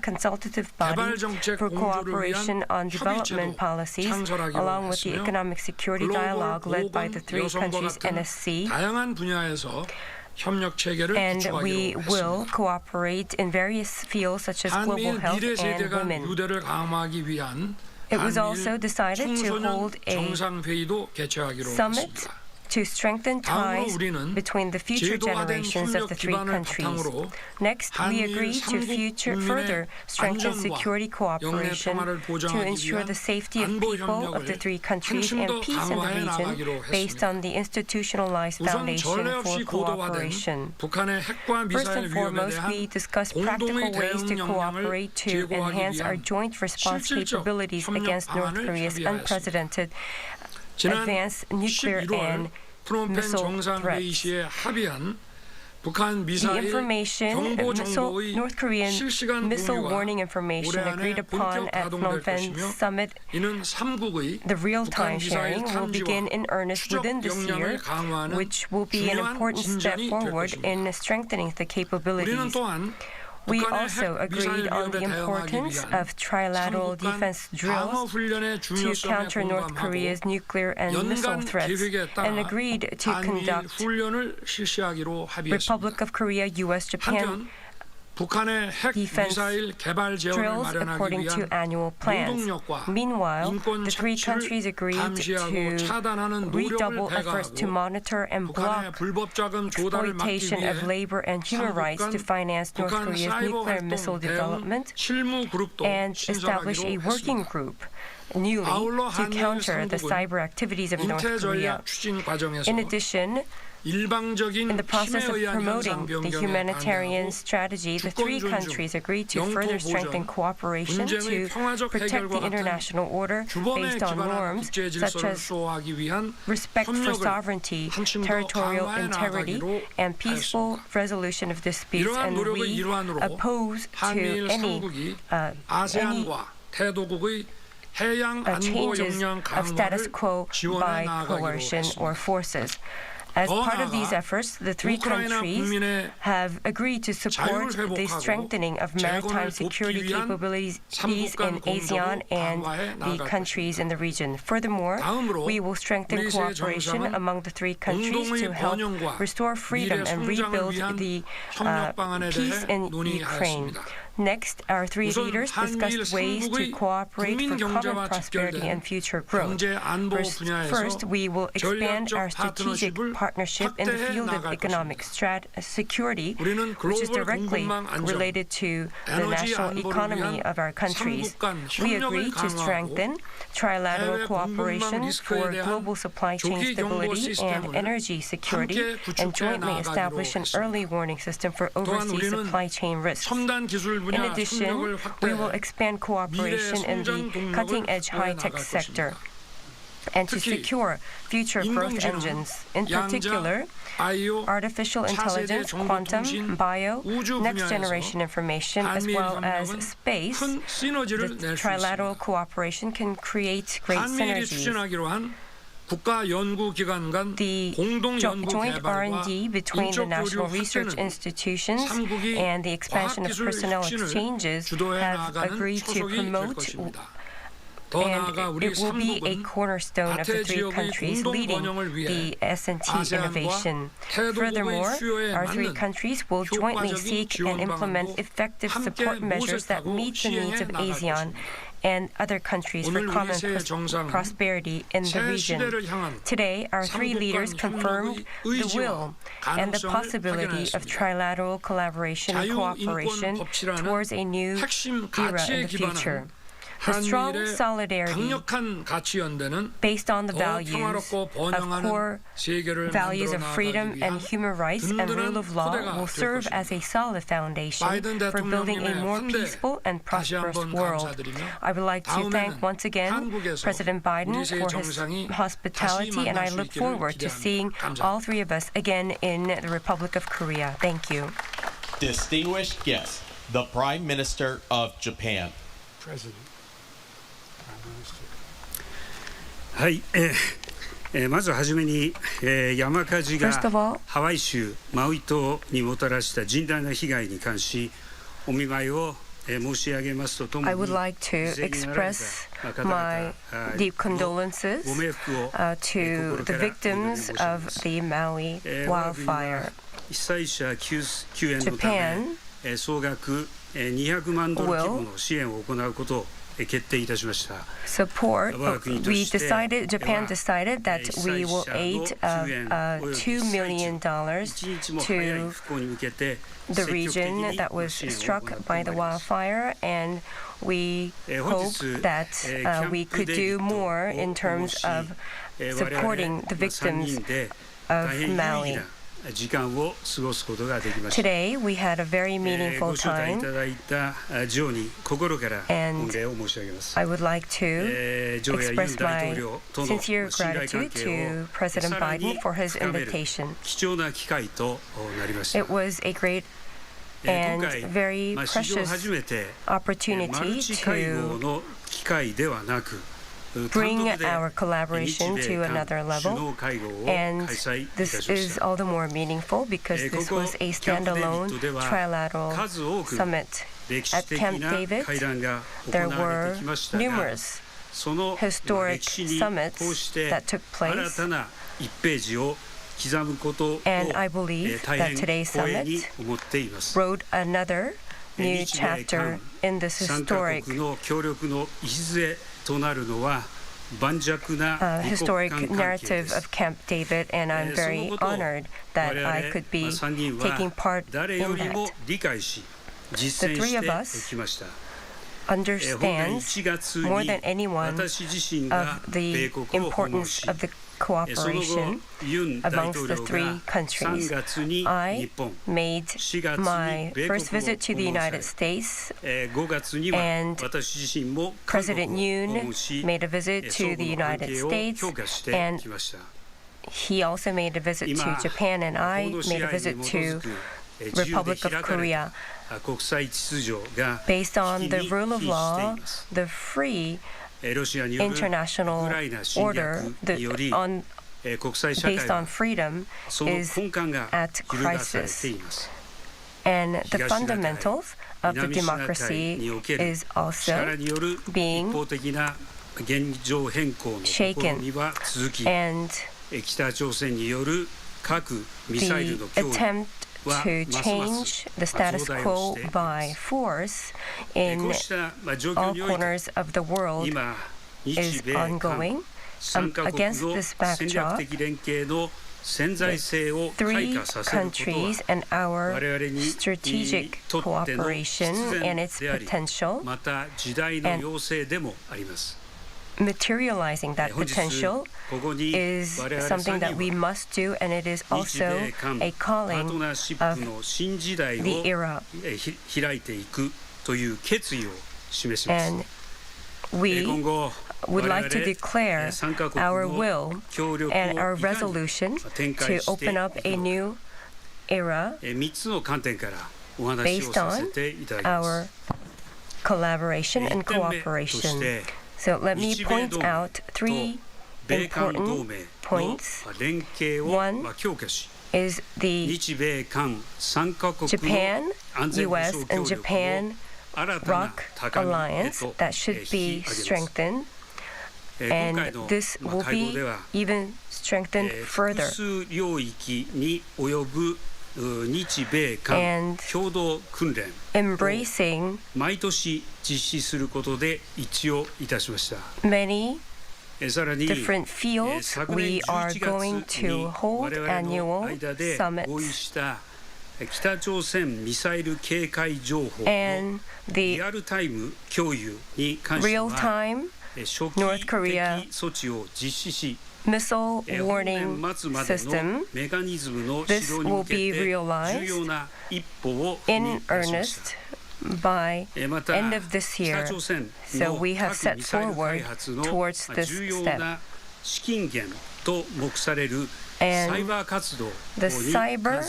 consultative body for cooperation on development policies, along with the economic security dialogue led by the three countries NSC. And we will cooperate in various fields such as global health and women. It was also decided to hold a summit to strengthen ties between the future generations of the three countries. Next, we agreed to further strengthen security cooperation to ensure the safety of people of the three countries and peace in the region based on the institutionalized foundation for cooperation. First and foremost, we discussed practical ways to cooperate to enhance our joint response capabilities against North Korea's unprecedented advanced nuclear and missile threats. The information, North Korean missile warning information agreed upon at Phnom Penh summit, the real-time sharing will begin in earnest within this year, which will be an important step forward in strengthening the capabilities. We also agreed on the importance of trilateral defense drills to counter North Korea's nuclear and missile threats, and agreed to conduct Republic of Korea, U.S., Japan defense drills according to annual plans. Meanwhile, the three countries agreed to redouble efforts to monitor and block exploitation of labor and human rights to finance North Korea's nuclear missile development, and establish a working group newly to counter the cyber activities of North Korea. In addition, in the process of promoting the humanitarian strategy, the three countries agreed to further strengthen cooperation to protect the international order based on norms such as respect for sovereignty, territorial integrity, and peaceful resolution of disputes, and we oppose to any changes of status quo by coercion or forces. As part of these efforts, the three countries have agreed to support the strengthening of maritime security capabilities in ASEAN and the countries in the region. Furthermore, we will strengthen cooperation among the three countries to help restore freedom and rebuild the peace in Ukraine. Next, our three leaders discussed ways to cooperate for common prosperity and future growth. First, we will expand our strategic partnership in the field of economic security, which is directly related to the national economy of our countries. We agree to strengthen trilateral cooperation for global supply chain stability and energy security, and jointly establish an early warning system for overseas supply chain risks. In addition, we will expand cooperation in the cutting-edge high-tech sector and to secure future growth engines. In particular, artificial intelligence, quantum, bio, next-generation information, as well as space, the trilateral cooperation can create great synergies. The joint R&D between the national research institutions and the expansion of personnel exchanges have agreed to promote, and it will be a cornerstone of the three countries leading the S&T innovation. Furthermore, our three countries will jointly seek and implement effective support measures that meet the needs of ASEAN and other countries for common prosperity in the region. Today, our three leaders confirmed the will and the possibility of trilateral collaboration and cooperation towards a new era in the future. The strong 한미일의 solidarity 강력한 가치 연대는 based on the 더 values 평화롭고 of 번영하는 core 세계를 values 만들어 of freedom 나가기 and 위한 human rights and rule of law 토대가 will 될 serve 것입니다. as a solid foundation 바이든 for building a 대통령님의 more 환대 peaceful and 다시 prosperous 한번 world. 감사드리며 I would like to thank 다음에는 once again 한국에서 President Biden 우리 세 for his 정상이 hospitality, 다시 and I 만날 수 look 있기를 forward to 기대합니다. seeing 감사합니다. all three of us again in the Republic of Korea. Thank you. Distinguished guests, the Prime Minister of Japan. President. Prime Minister. はい、まずはじめに、山火事が First of all, ハワイ州マウイ島にもたらした甚大な被害に関しお見舞いを申し上げますとともに I would like to express my deep condolences to the victims of the Maui wildfire. 被災者救援のた Japan め総額200万ドル規模の支援を行うことを決定いたしました。 support. Japan decided that we will aid $2 million to the region that was struck by the wildfire, and we hope that we could do more in terms of supporting the victims of Maui. Today, we had a very meaningful time, and I would like to express my sincere gratitude to President Biden for his invitation. It was a great and very precious opportunity to bring our collaboration to another level, and this is all the more meaningful because this was a standalone trilateral summit. At Camp David, there were numerous historic summits that took place, and I believe that today's summit wrote another new chapter in this historic narrative of Camp David, and I'm very honored that I could be taking part in that. The three of us understand more than anyone of the importance of the cooperation amongst the three countries. I made my first visit to the United States, and President Yoon made a visit to the United States, and he also made a visit to Japan, and I made a visit to Republic of Korea. Based on the rule of law, the free international order based on freedom is at crisis. And the fundamentals of the democracy is also being shaken. And the attempt to change the status quo by force in all corners of the world is ongoing. Against this backdrop, the three countries and our strategic cooperation and its potential, and materializing that potential is something that we must do, and it is also a calling of the era. And we would like to declare our will and our resolution to open up a new era based on our collaboration and cooperation. So let me point out three important points. One is the Japan, US, and Japan ROC alliance that should be strengthened, and this will be even strengthened further. And embracing many different fields, we are going to hold annual summits 北朝鮮ミサイル警戒情報のリアルタイム共有に関しては初期的措置を実施し missile warning system. This will be realized in earnest by end of this year. So we have set forward towards this step. And the cyber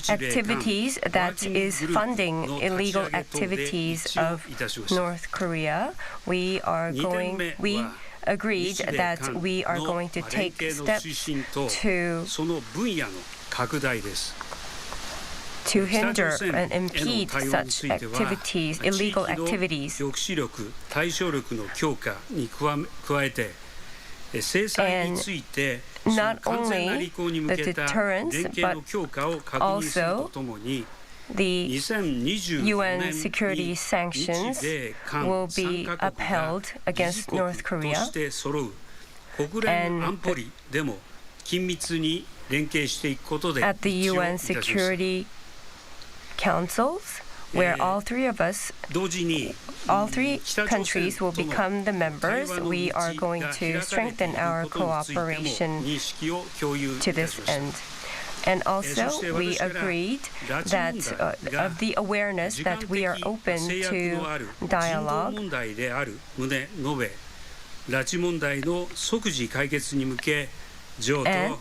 activities that is funding illegal activities of North Korea, we agreed that we are going to take steps to hinder and impede such activities, illegal activities. And not only the deterrence, but also the UN security sanctions will be upheld against North Korea. And at the UN Security Councils, where all three countries will become the members, we are going to strengthen our cooperation to this end. And also, we agreed that of the awareness that we are open to dialogue. And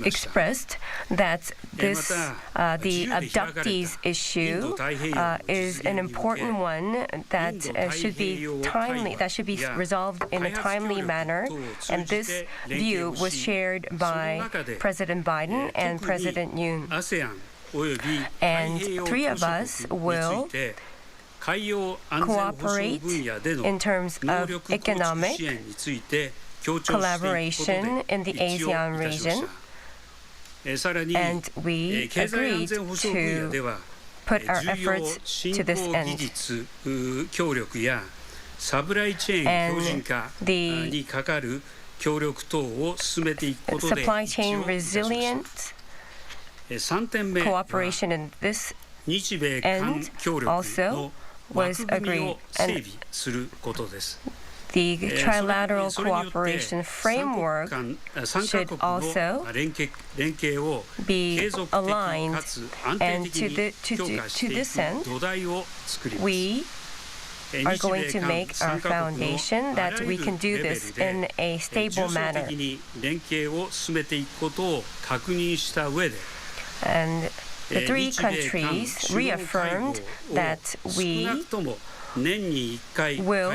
expressed that this, the abductees issue is an important one that should be timely, that should be resolved in a timely manner. And this view was shared by President Biden and President Yoon. And three of us will cooperate in terms of economic collaboration in the ASEAN region, and we agreed to put our efforts to this end. And the supply chain resilience cooperation in this end also was agreed. And the trilateral cooperation framework should also be aligned, and to this end, we are going to make our foundation that we can do this in a stable manner. And the three countries reaffirmed that we will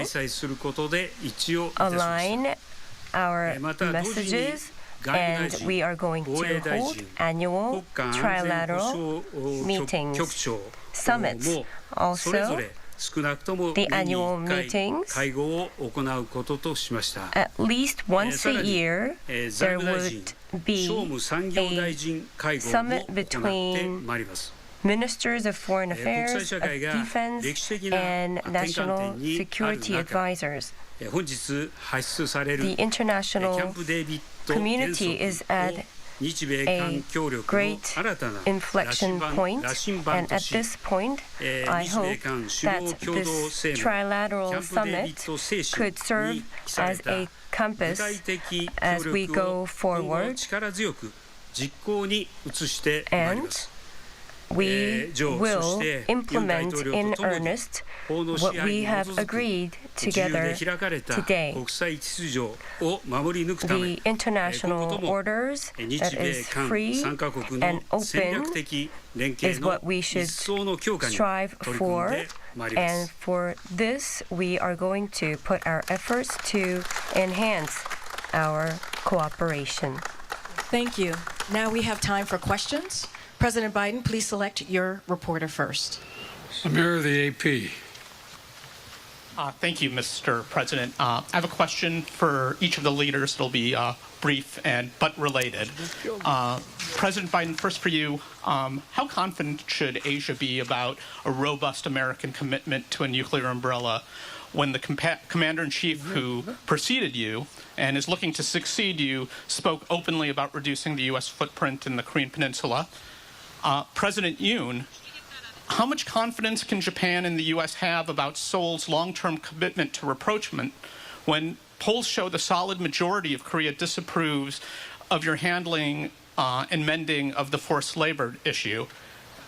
align our messages, and we are going to hold annual trilateral meetings, summits. Also, the annual meetings, at least once a year, there would be a summit between Ministers of Foreign Affairs, of Defense, and National Security Advisors. The international community is at a great inflection point, and at this point, I hope that this trilateral summit could serve as a compass as we go forward, and we will implement in earnest what we have agreed together today. The international orders that is free and open is what we should strive for, and for this we are going to put our efforts to enhance our cooperation. Thank you. Now we have time for questions. President Biden, please select your reporter first. Mayor of the AP. Thank you, Mr. President. I have a question for each of the leaders. It'll be brief but related. President Biden, first for you, how confident should Asia be about a robust American commitment to a nuclear umbrella when the commander-in-chief who preceded you and is looking to succeed you spoke openly about reducing the U.S. footprint in the Korean Peninsula. President Yoon, how much confidence can Japan and the U.S. have about Seoul's long-term commitment to rapprochement when polls show the solid majority of Korea disapproves of your handling and mending of the forced labor issue?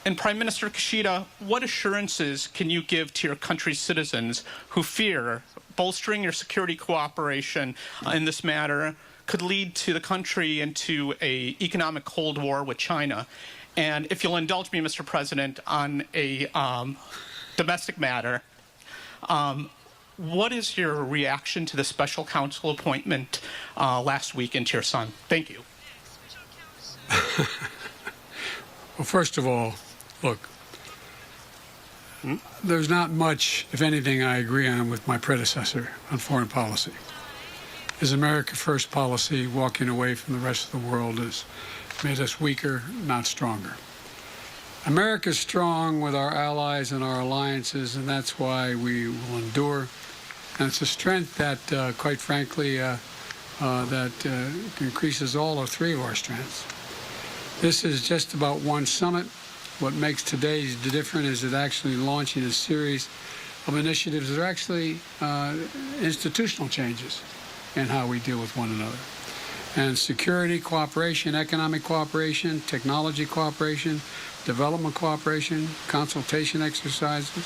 And Prime Minister Kishida, what assurances can you give to your country's citizens who fear bolstering your security cooperation in this matter could lead to the country into an economic Cold War with China? And if you'll indulge me, Mr. President, on a domestic matter, what is your reaction to the special counsel appointment last week into your son? Thank you. Well, first of all, look, there's not much, if anything, I agree on with my predecessor on foreign policy. His America First policy, walking away from the rest of the world, has made us weaker, not stronger. America's strong with our allies and our alliances, and that's why we will endure. And it's a strength that, quite frankly, increases all or three of our strengths. This is just about one summit. What makes today different is it actually launching a series of initiatives that are actually institutional changes in how we deal with one another. And security cooperation, economic cooperation, technology cooperation, development cooperation, consultation exercises.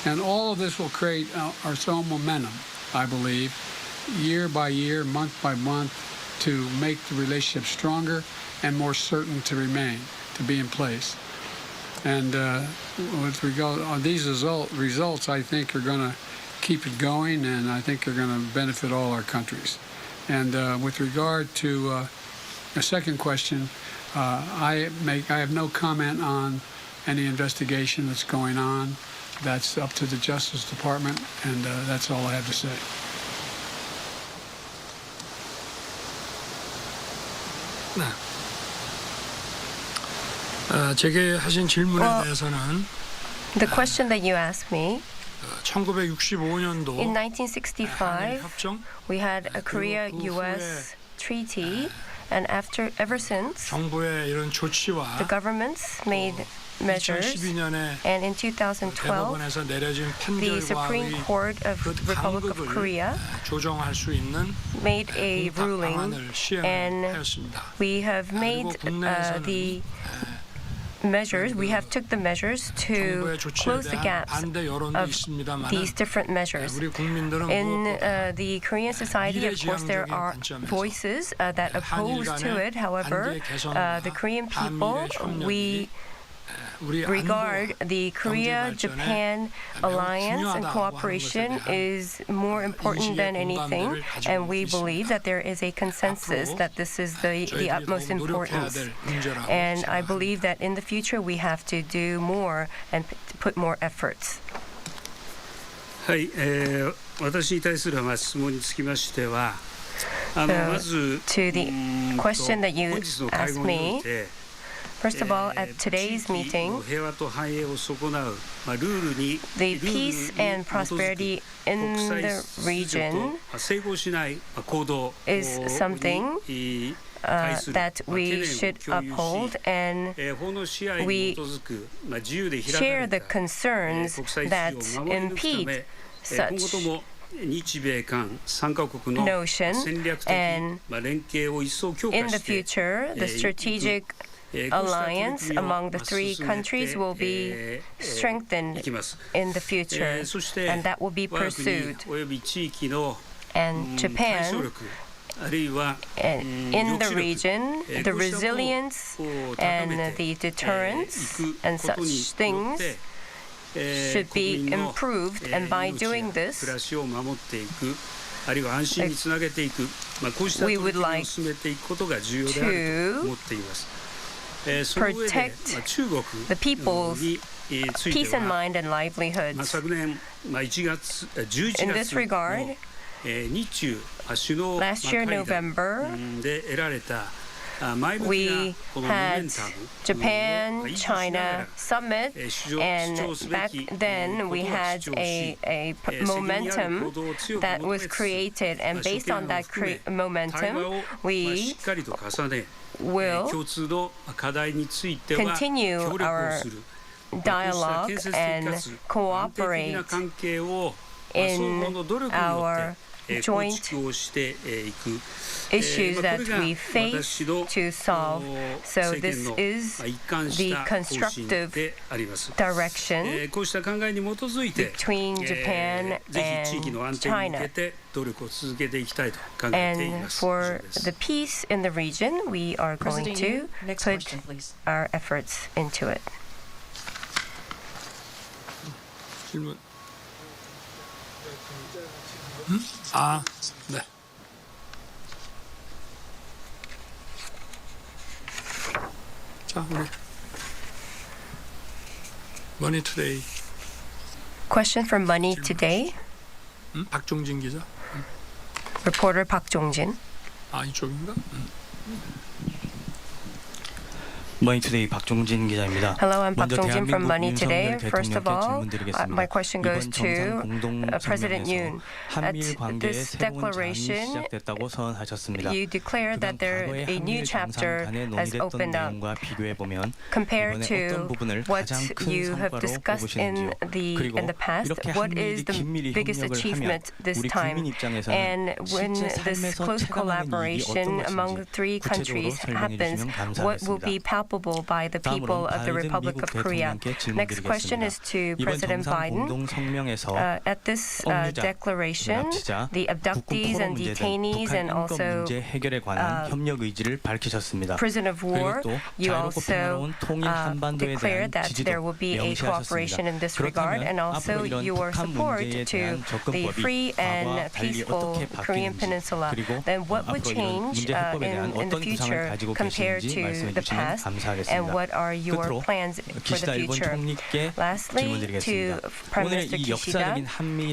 And all of this will create our own momentum, I believe, year by year, month by month, to make the relationship stronger and more certain to remain, to be in place. And with regard on these results, I think are going to keep it going, and I think are going to benefit all our countries. And with regard to the second question, I have no comment on any investigation that's going on. That's up to the Justice Department, and that's all I have to say. 제게 하신 질문에 대해서는 the question that you asked me, 1965년도 in 1965, we had a Korea-U.S. treaty, and ever since, 정부의 이런 조치와 the governments made measures, 2012년에 and in 2012, 대법원에서 내려진 the Supreme 판결과의 Court of 그 Republic of Korea 조정할 수 있는 made a ruling, 방안을 and 시행하였습니다. we have made the measures, we have took the measures to close the gaps of these different measures. In the Korean society, of course, there are voices that oppose to it. However, the Korean people, we regard the Korea-Japan alliance and cooperation is more important than anything, and we believe that there is a consensus that this is the utmost importance. And I believe that in the future we have to do more and put more efforts. はい、私に対する質問につきましては、まず to the question that you 本日の会 asked 合におい me, て first of all, at today's meeting, 平和と繁栄を損なう、ルールに the peace and prosperity in the region 整合しない行動 is something that we should uphold, and we share the concerns that impede such notion, and in the future, the strategic alliance among the three countries will be strengthened in the future, and that will be pursued. And Japan, in the region, the resilience and the deterrence and such things should be improved, and by doing this, we would like to protect the people's peace and mind and livelihoods. In this regard, last year, November, we had Japan-China summit, and back then we had a momentum that was created, and based on that momentum, we will continue our dialogue and cooperate in our joint issues that we face to solve. So this is the constructive direction between Japan and China. And for the peace in the region, we are going to put our efforts into it. 네. 자, 우리 Money Today. Question from Money Today. 박종진 기자. Reporter 박종진. 아, 이쪽인가? Money Today 박종진 기자입니다. Hello, I'm Park Jong-jin from Money Today. First of all, my question goes to President Yoon. At this declaration, you declare that a new chapter has opened up. Compared to what you have discussed in the past, what is the biggest achievement this time? And when this close collaboration among the three countries happens, what will be palpable by the people of the Republic of Korea? Next question is to President Biden. At this declaration, the abductees and detainees and also prison of war, you also declare that there will be a cooperation in this regard, and also your support to the free and peaceful Korean Peninsula. Then what would change in the future compared to the past? And what are your plans for the future? Lastly, to Prime Minister Kishida,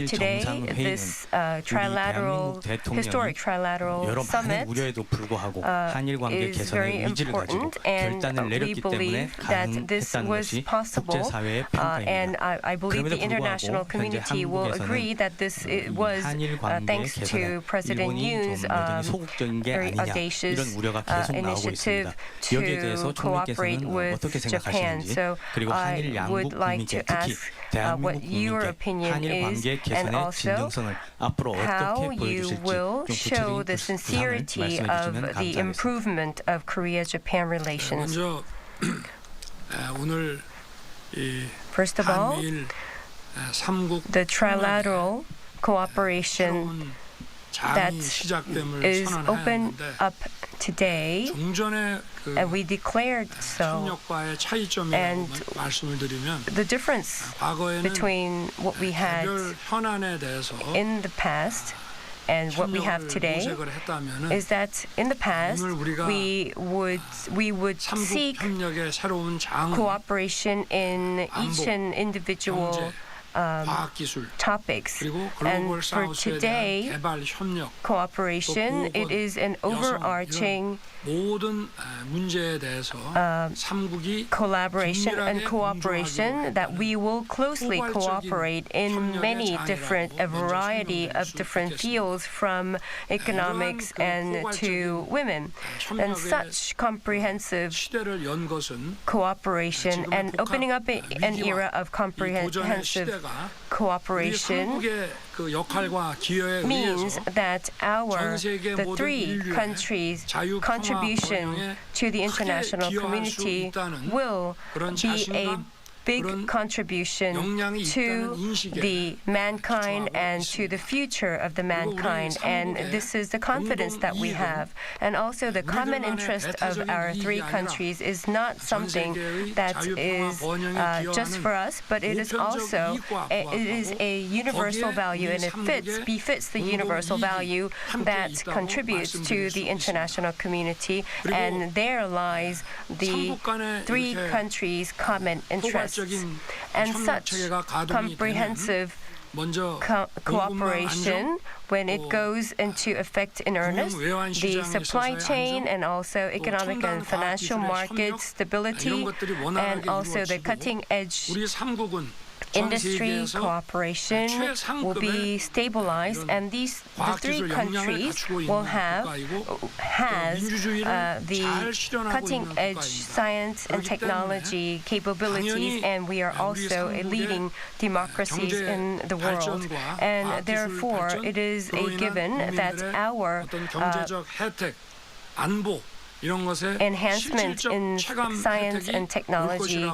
today this historic trilateral summit is very important, and we believe that this was possible, and I believe the international community will agree that this was thanks to President Yoon's very audacious initiative to cooperate with Japan. So I would like to ask what your opinion is, and also how you will show the sincerity of the improvement of Korea-Japan relations. First of all, the trilateral cooperation that is open up today, and we declared so. And the difference between what we had in the past and what we have today is that in the past we would seek cooperation in each and individual topics, and for today, cooperation, it is an overarching collaboration and cooperation that we will closely cooperate in a variety of different fields, from economics and to women. And such comprehensive cooperation and opening up an era of comprehensive cooperation means that the three countries' contribution to the international community will be a big contribution to the mankind and to the future of the mankind. And this is the confidence that we have. And also the common interest of our three countries is not something that is just for us, but it is also a universal value, and it befits the universal value that contributes to the international community. And there lies the three countries' common interests. And such comprehensive cooperation, when it goes into effect in earnest, the supply chain and also economic and financial market stability, and also the cutting-edge industry cooperation will be stabilized, and the three countries will has the cutting-edge science and technology capabilities, and we are also a leading democracies in the world. And therefore, it is a given that our enhancement in science and technology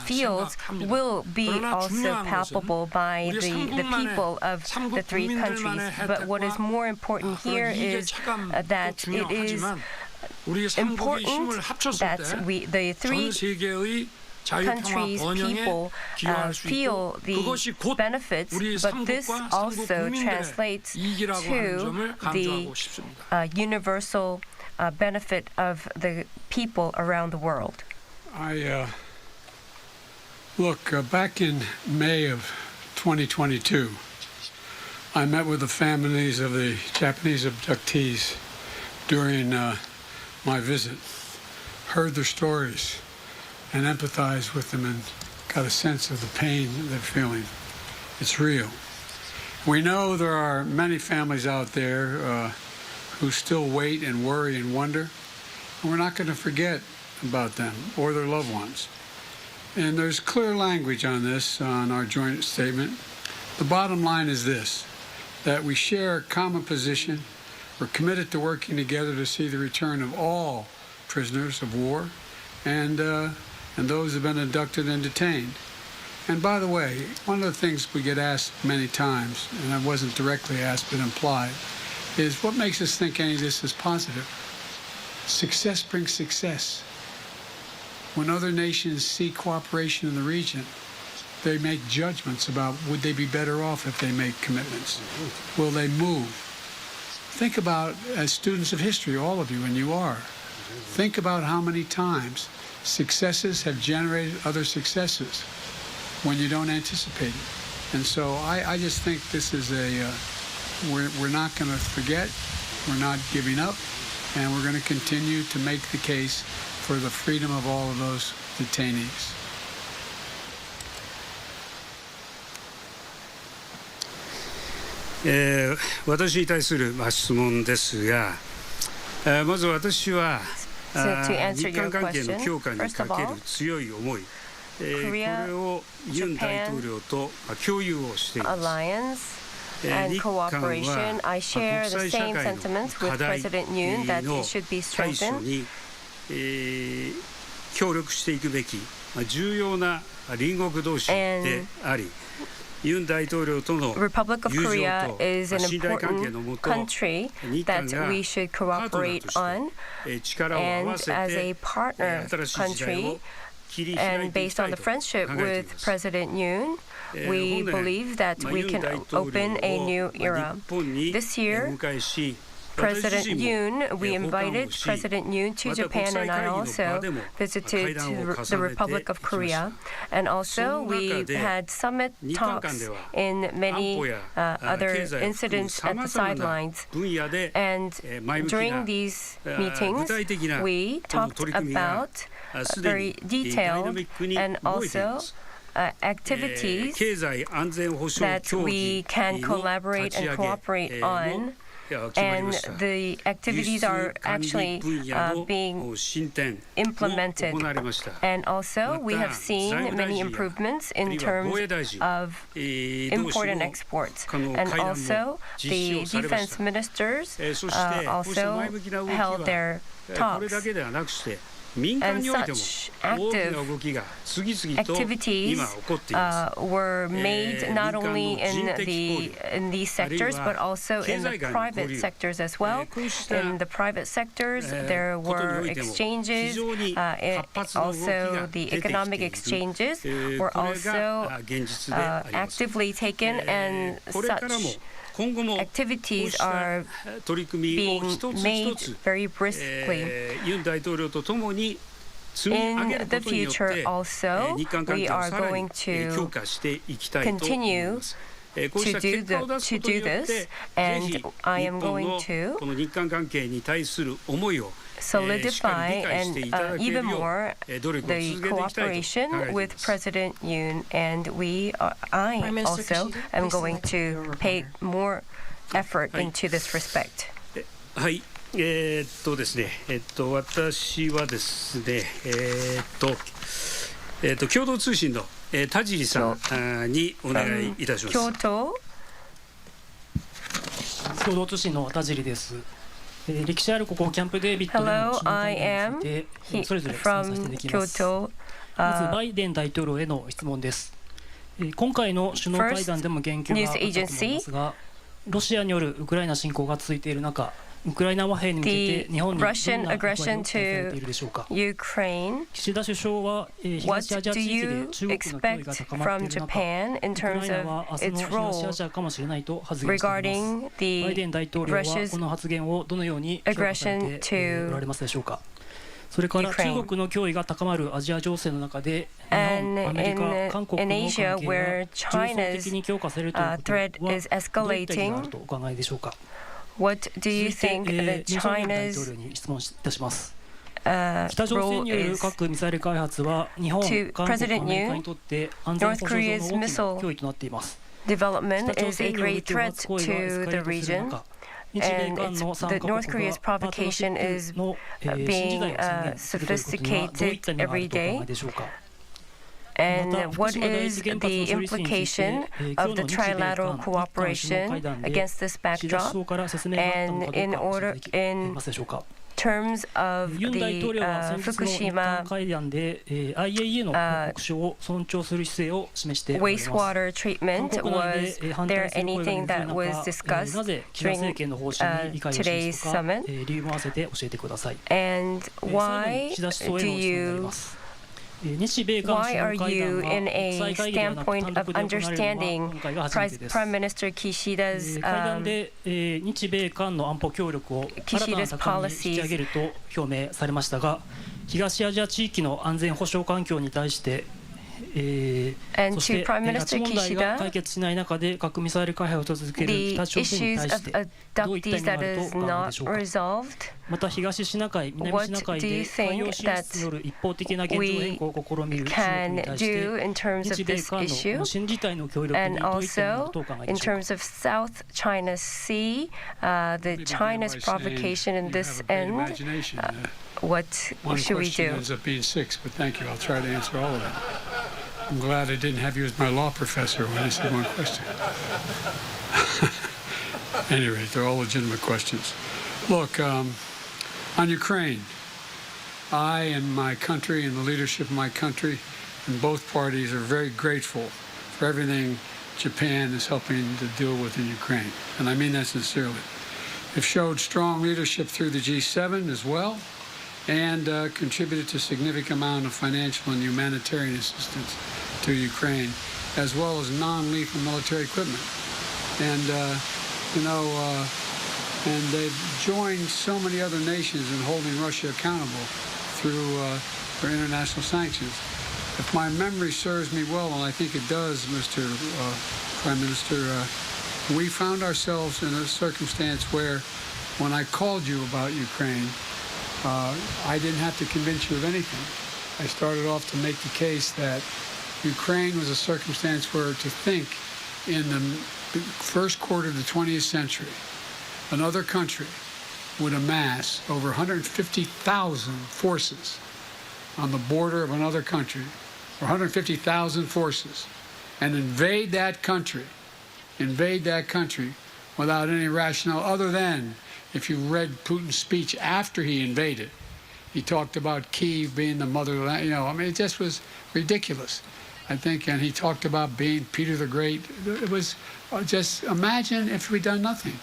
fields will be also palpable by the people of the three countries. But what is more important here is that it is important that the three countries' people feel the benefits, but this also translates to the universal benefit of the people around the world. Back in May of 2022, I met with the families of the Japanese abductees during my visit, heard their stories, and empathized with them and got a sense of the pain they're feeling. It's real. We know there are many families out there who still wait and worry and wonder, and we're not going to forget about them or their loved ones. And there's clear language on this on our joint statement. The bottom line is this, that we share a common position. We're committed to working together to see the return of all prisoners of war and those who have been abducted and detained. And by the way, one of the things we get asked many times, and I wasn't directly asked but implied, is what makes us think any of this is positive? Success brings success. When other nations see cooperation in the region, they make judgments about would they be better off if they make commitments? Will they move? Think about, as students of history, all of you, and you are, think about how many times successes have generated other successes when you don't anticipate it. And so I just think this is we're not going to forget, we're not giving up, and we're going to continue to make the case for the freedom of all of those detainees. Uh, 私に対する質問ですが、まず私は日韓関係の強化にかける強い思い、これをユン大統領と共有をしています。And cooperation, I share the same sentiments with President Yoon that it should be strengthened. 協力していくべき重要な隣国同士であり、ユン大統領との Republic of Korea is an important country that we should cooperate on, and as a partner country, and based on the friendship with President Yoon, we believe that we can open a new era. This year, President Yoon, we invited President Yoon to Japan, and I also visited the Republic of Korea. And also, we had summit talks in many other incidents at the sidelines. And during these meetings, we talked about very detailed and also activities that we can collaborate and cooperate on. And the activities are actually being implemented. And also, we have seen many improvements in terms of import and exports. And also, the defense ministers also held their talks. And such active activities were made not only in these sectors, but also in the private sectors as well. In the private sectors, there were exchanges. Also, the economic exchanges were also actively taken, and such activities are being made very briskly. In the future also, we are going to continue to do this, and I am going to solidify and even more the cooperation with President Yoon, and I also am going to pay more effort into this respect. はい、ですね、私はですね、共同通信の田尻さんにお願いいたします。共同通信の田尻です。歴史あるここキャンプデービッドでの首脳会談についてそれぞれ質問させていただきます。まずバイデン大統領への質問です。今回の首脳会談でも言及があったと思いますが、ロシアによるウクライナ侵攻が続いている中、ウクライナ和平に向けて日本にどんな役割を期待されているでしょうか。岸田首相は東アジア地域で中国の脅威が高まっている中、ウクライナは明日の東アジアかもしれないと発言しています。バイデン大統領はこの発言をどのように評価されておられますでしょうか。それから中国の脅威が高まるアジア情勢の中で日本、アメリカ、韓国の関係が重層的に強化されるということはどういった意味があるとお考えでしょうか。What do you think that China's北朝鮮による核・ミサイル開発は日本、韓国、アメリカにとって安全保障上の大きな脅威となっています。development is a great threat to the region, and North Korea's provocation is being sophisticated every day. And what is the implication of the trilateral cooperation against this backdrop? And in terms of the Fukushima wastewater treatment, was there anything that was discussed during today's summit? And why are you in a standpoint of understanding Prime Minister Kishida's policies? 表明されましたが、東アジア地域の安全保障環境に対して、そして拉致問題が解決しない中で核ミサイル開発を続ける北朝鮮に対してどういった意味があるとお考えでしょうか。また東シナ海、南シナ海で海洋進出による一方的な現状変更を試みる中国に対して日米韓の無心事態の協力にどういった意味があるとお考えでしょうか。 in terms of South China Sea, the China's provocation in this end, what should we do? One question ends up being 6, but thank you. I'll try to answer all of them. I'm glad I didn't have you as my law professor when I said one question. Anyway, they're all legitimate questions. Look, on Ukraine, I and my country and the leadership of my country and both parties are very grateful for everything Japan is helping to deal with in Ukraine. And I mean that sincerely. They've showed strong leadership through the G7 as well, and contributed to a significant amount of financial and humanitarian assistance to Ukraine, as well as non-lethal military equipment. And, and they've joined so many other nations in holding Russia accountable through their international sanctions. If my memory serves me well, and I think it does, Mr. Prime Minister, we found ourselves in a circumstance where when I called you about Ukraine, I didn't have to convince you of anything. I started off to make the case that Ukraine was a circumstance where to think in the first quarter of the 20th century, another country would amass over 150,000 forces on the border of another country, or 150,000 forces, and invade that country without any rationale other than, if you read Putin's speech after he invaded, he talked about Kyiv being the motherland. It just was ridiculous, I think. And he talked about being Peter the Great. It was just, imagine if we'd done nothing.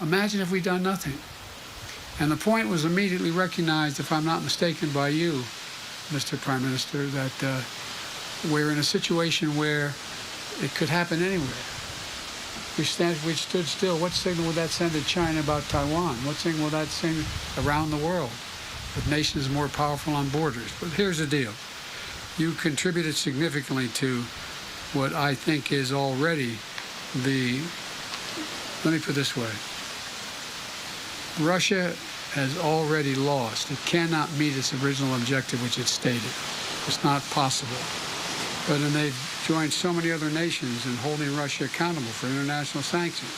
Imagine if we'd done nothing. And the point was immediately recognized, if I'm not mistaken, by you, Mr. Prime Minister, that we're in a situation where it could happen anywhere. We stood still. What signal would that send to China about Taiwan? What signal would that send around the world with nations more powerful on borders? But here's the deal. You contributed significantly to what I think is already let me put it this way. Russia has already lost. It cannot meet its original objective, which it stated. It's not possible. But then they've joined so many other nations in holding Russia accountable for international sanctions.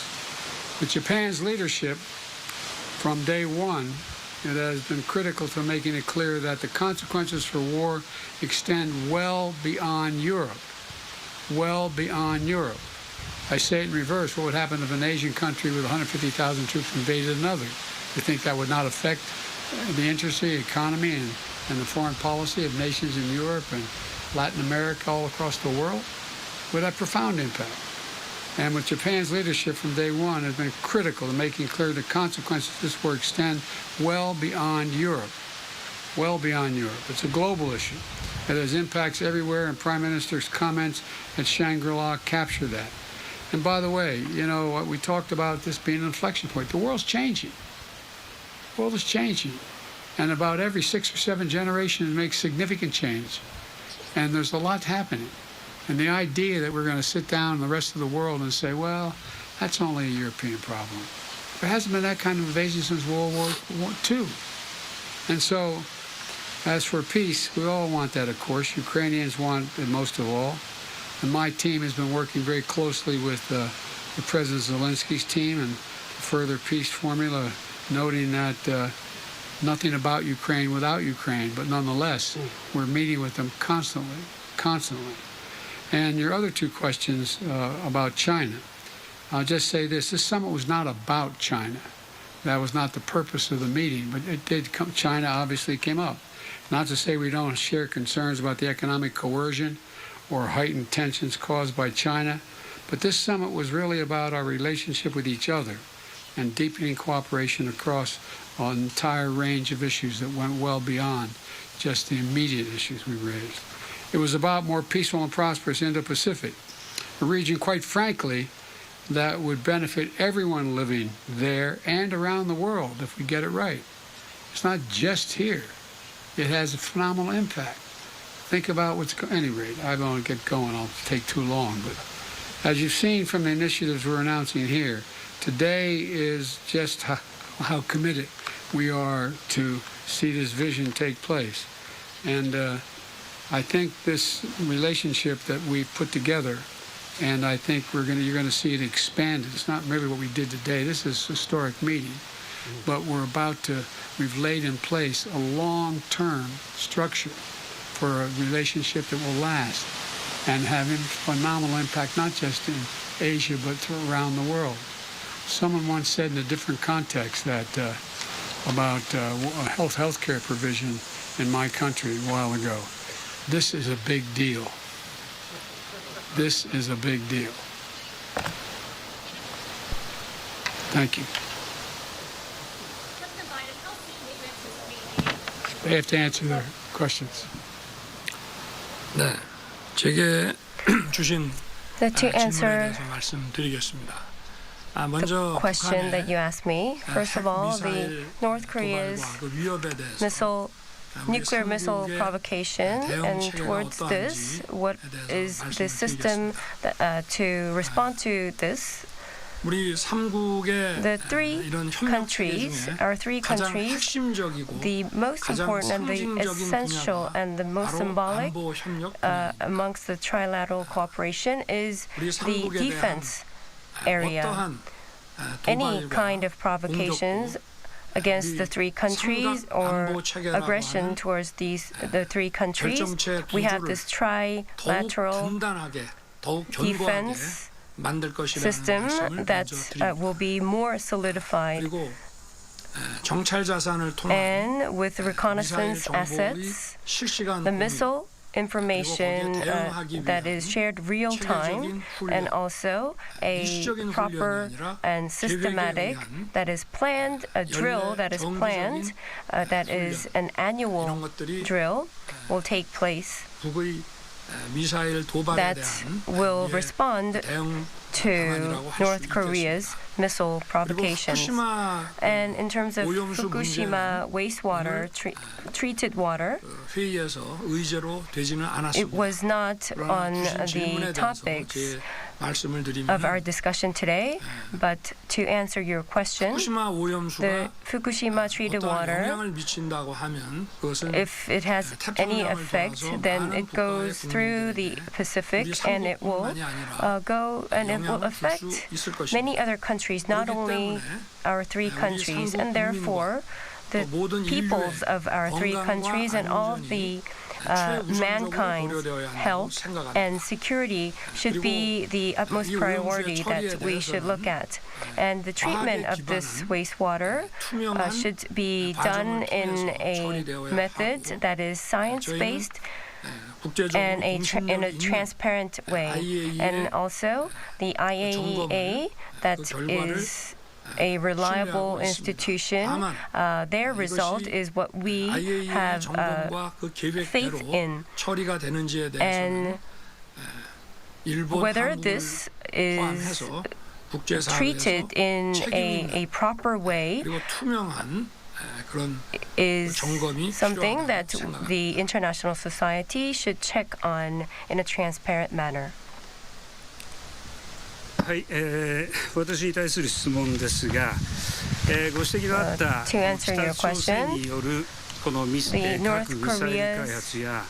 With Japan's leadership from day one, it has been critical to making it clear that the consequences for war extend well beyond Europe. Well beyond Europe. I say it in reverse. What would happen if an Asian country with 150,000 troops invaded another? You think that would not affect the interest, the economy, and the foreign policy of nations in Europe and Latin America, all across the world? Would have profound impact. And with Japan's leadership from day one has been critical to making clear the consequences of this war extend well beyond Europe. Well beyond Europe. It's a global issue. It has impacts everywhere, and Prime Minister's comments at Shangri-La capture that. And by the way, you know, we talked about this being an inflection point. The world's changing. The world is changing. And about every 6 or 7 generations it makes significant change. And there's a lot happening. And the idea that we're going to sit down in the rest of the world and say, well, that's only a European problem. There hasn't been that kind of invasion since World War II. And so, as for peace, we all want that, of course. Ukrainians want it most of all. And my team has been working very closely with the President Zelensky's team and further peace formula, noting that nothing about Ukraine without Ukraine, but nonetheless, we're meeting with them constantly. And your other 2 questions about China, I'll just say this summit was not about China. That was not the purpose of the meeting, but it did come, China obviously came up. Not to say we don't share concerns about the economic coercion or heightened tensions caused by China, but this summit was really about our relationship with each other and deepening cooperation across an entire range of issues that went well beyond just the immediate issues we raised. It was about more peaceful and prosperous Indo-Pacific, a region, quite frankly, that would benefit everyone living there and around the world if we get it right. It's not just here. It has a phenomenal impact. Think about what's at any rate. I won't get going. I'll take too long. But as you've seen from the initiatives we're announcing here, today is just how committed we are to see this vision take place. And I think this relationship that we put together, and I think you're going to see it expanded. It's not merely what we did today. This is a historic meeting. But we've laid in place a long-term structure for a relationship that will last and have a phenomenal impact, not just in Asia, but around the world. Someone once said in a different context that about healthcare provision in my country a while ago. This is a big deal. This is a big deal. Thank you. They have to answer their questions. 네, 제게 주신 To answer 질문에 대해서 말씀드리겠습니다. the 먼저 question that you asked me, first of all, the North Korea's nuclear missile provocation, and towards this, what is the system to respond to this? The three countries, the most important and the essential and the most symbolic amongst the trilateral cooperation is the defense area. Any kind of provocations against the 3 countries or aggression towards the 3 countries, we have this trilateral defense system that will be more solidified. And with reconnaissance assets, the missile information that is shared real time, and also a proper and systematic that is planned, a drill that is planned, that is an annual drill, will take place. 미사일 도발에 that 대한 will respond 대응 to 방안이라고 할 North 수 Korea's 있겠습니다. missile provocations. 후쿠시마 And in terms of 오염수 Fukushima wastewater, treated water, 회의에서 의제로 되지는 않았습니다. it was not on 주신 the 질문에 대해서 topics 제 말씀을 드리면 of our discussion today. But to answer your question, 후쿠시마 the 오염수가 Fukushima treated 어떠한 water, 영향을 미친다고 하면 그것은 if it has any 태평양을 effect, 통해서 then 많은 it goes 국가의 through the 국민들에게 Pacific 우리 and it will 삼국뿐만이 아니라 go and it will 영향을 줄 affect 수 있을 것입니다. many other countries, not 그렇기 only 때문에 our three 우리 countries, 삼국 and therefore the 또 모든 peoples 인류의 of our three 건강과 countries and all 안전이 the 최우선적으로 mankind's 고려되어야 한다고 health 생각합니다. and security should be the utmost 이 priority 오염수의 that we 처리에 should look at. And the treatment of this wastewater 투명한 should be done in a method that is science-based and in a transparent way. And also the IAEA, that is a reliable institution, their result is what we have faith in. 처리가 되는지에 대해서는 And 일본 whether 당국을 this is 포함해서 국제사회에서 treated in 책임 a proper way 그리고 투명한 그런 is 점검이 something 필요하다고 that 생각합니다. the international society should check on in a transparent manner. はい、私に対する質問ですが、ご指摘のあった to answer your 北朝鮮によるこの核 the ミ North サイル開 Korea's 発や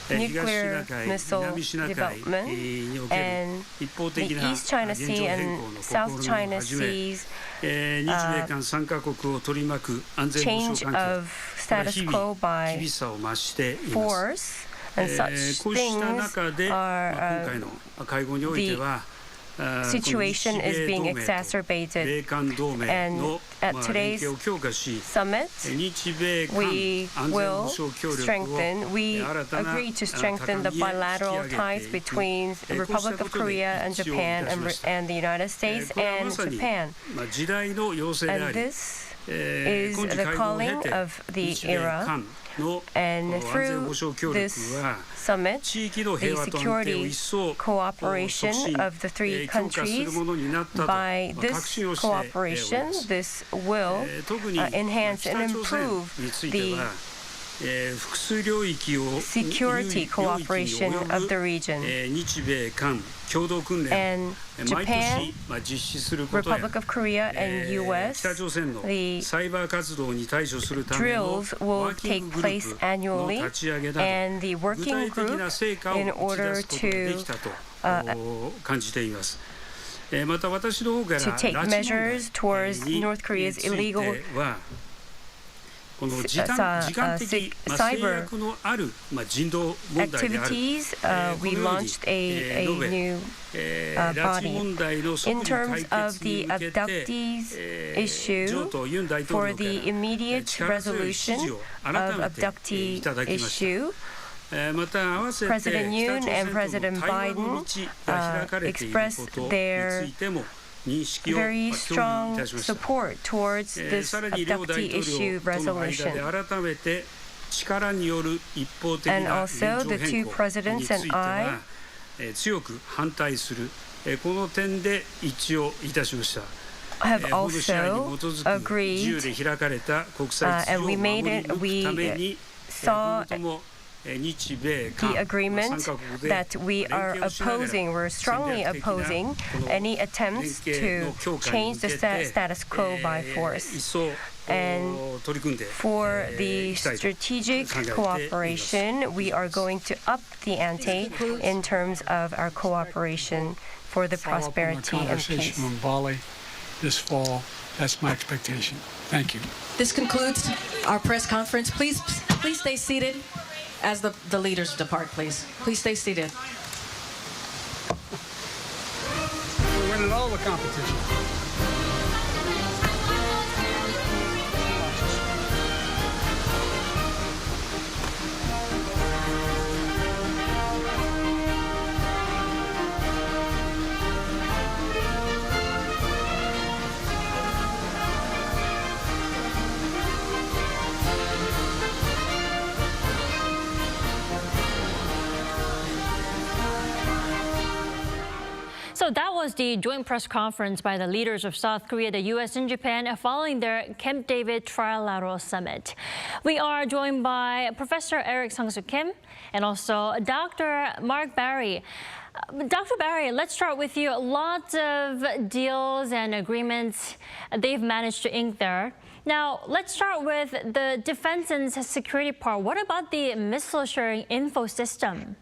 nuclear 東シナ海、 missile 南シナ海 development における and 一方 the 的な East China 現状 Sea 変 and 更の South 試みを China はじめ、 Seas 日米韓3カ国を取り巻く安全保 change 障環 of 境、これは status 日 quo 々 by 厳しさを増しています。 force and such こうした things 中で、今 are 回の会合においては、situation is being exacerbated. 米韓同盟 And の at 連 today's 携を強化し、 summit, 日米韓 we 安全 will 保障協力を strengthen, we 新たな agree to strengthen the 高みへ bilateral 引き上げて ties いく between the Republic of Korea and Japan and the United States これはま and さに Japan. 時代の要請であ And り、 this is 今次 the 会合を経 calling て of the 日米 era. 韓の And 安全 through 保障協力 this は summit, 地域の the 平和と安定を security 一層 cooperation 促進 of the three 強化する countries, ものになったと by 確 this 信をしており cooperation, ます。 this will 特に enhance and 北朝鮮 improve について the は、複数領域を security cooperation of the region. 日米韓共同訓練 And を毎 Japan, 年実施することや Republic of Korea, and US, 北朝鮮の the サイバー活動に対処するための drills will ワーキン take ググル place ープの annually, 立ち上げなど and the 具 working 体的 group な成果を in 打ち order 出すことができたと感じています。また私の方から to take 拉致問題 measures towards に North Korea's ついて illegal はこの時間的制約のある人道問題である activities. この We ように launched a 述べ new 拉致 body. 問題の即 In 時 terms 解 of 決に the 向けて abductees 上 issue, とユン大統 for 領から the immediate 力強い指示 resolution を改 of めてい abductee ただきました issue, また合わせて President Yoon 北朝 and 鮮との President 対話の Biden 道が開かれていることについても認識を very 共有い strong たしました support towards this さらに両大 abductee 統 issue 領との間 resolution. で改めて力による一方的 And な現状 also, the 変 two 更に presidents つい and ては I 強く反対するこの点で一致をいたしました。 have 法の支配に also 基づく自由 agreed で開かれた国際 and 秩 we 序を守 made り it, 抜くために saw 今後とも日米 the 韓3 agreement カ国で that we 連 are 携をしながら opposing, we're strongly 戦略的な opposing この any attempts 連携の to 強化に change 向 the けて status quo by 一 force. 層 And 取り組んで For the いきたいと strategic 考えています。 cooperation, we are going to up the ante in terms of our cooperation for the Follow up on our prosperity and peace. conversation on Bali this fall. That's my expectation. Thank you. This concludes our press conference. Please stay seated as the leaders depart, please. Please stay seated. We're winning all the competition. was the joint press conference by the leaders of South Korea, the U.S. and Japan following their Camp David Trilateral Summit. We are joined by Professor Eric Sang-Soo Kim and also Dr. Mark Barry. Dr. Barry, let's start with you. Lots of deals and agreements they've managed to ink there. Now, let's start with the defense and security part. What about the missile sharing info system?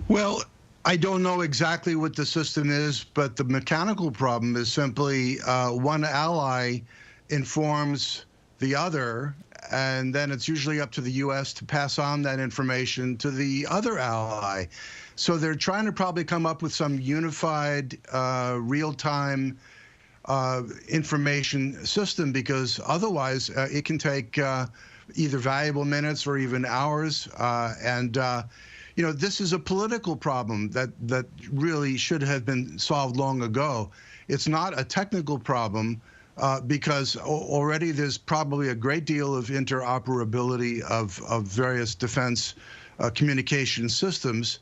Well, I don't know exactly what the system is, but the mechanical problem is simply one ally informs the other, and then it's usually up to the U.S. to pass on that information to the other ally. So they're trying to probably come up with some unified, real-time information system, because otherwise it can take either valuable minutes or even hours. You know, this is a political problem that really should have been solved long ago. It's not a technical problem because already there's probably a great deal of interoperability of various defense communication systems.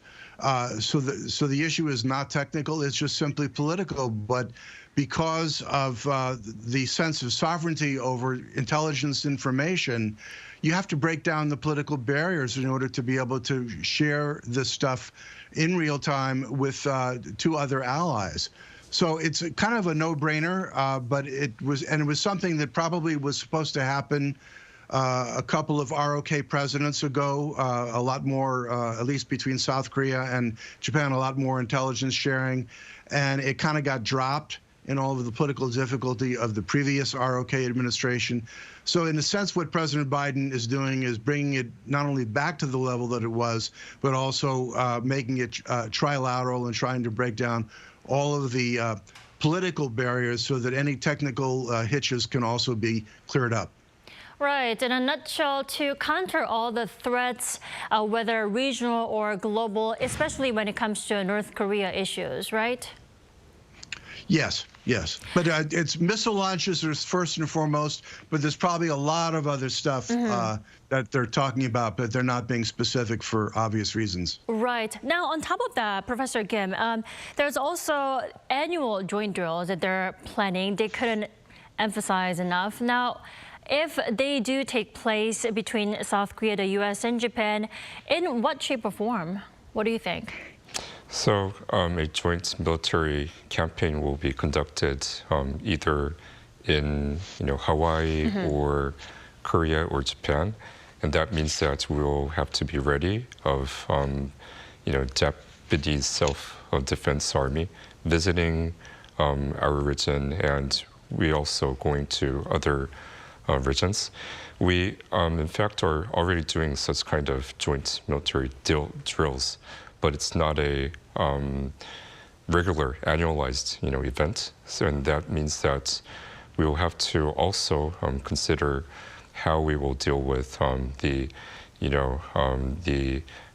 So the issue is not technical, it's just simply political. But because of the sense of sovereignty over intelligence information, you have to break down the political barriers in order to be able to share this stuff in real time with two other allies. So it's kind of a no-brainer, but it was something that probably was supposed to happen a couple of ROK presidents ago, a lot more, at least between South Korea and Japan, a lot more intelligence sharing, and it kind of got dropped in all of the political difficulty of the previous ROK administration. So in a sense, what President Biden is doing is bringing it not only back to the level that it was, but also making it trilateral and trying to break down all of the political barriers so that any technical hitches can also be cleared up. Right. In a nutshell, to counter all the threats, whether regional or global, especially when it comes to North Korea issues, right? Yes, yes. But it's missile launches are first and foremost, but there's probably a lot of other stuff that they're talking about, but they're not being specific for obvious reasons. Right. Now, on top of that, Professor Kim, there's also annual joint drills that they're planning. They couldn't emphasize enough. Now, if they do take place between South Korea, the U.S., and Japan, in what shape or form? What do you think? So a joint military campaign will be conducted either in Hawaii or Korea or Japan, and that means that we'll have to be ready of Japanese self-defense army visiting our region, and we also going to other regions. We in fact are already doing such kind of joint military drills. But it's not a regular annualized, event. So, and that means that we will have to also consider how we will deal with the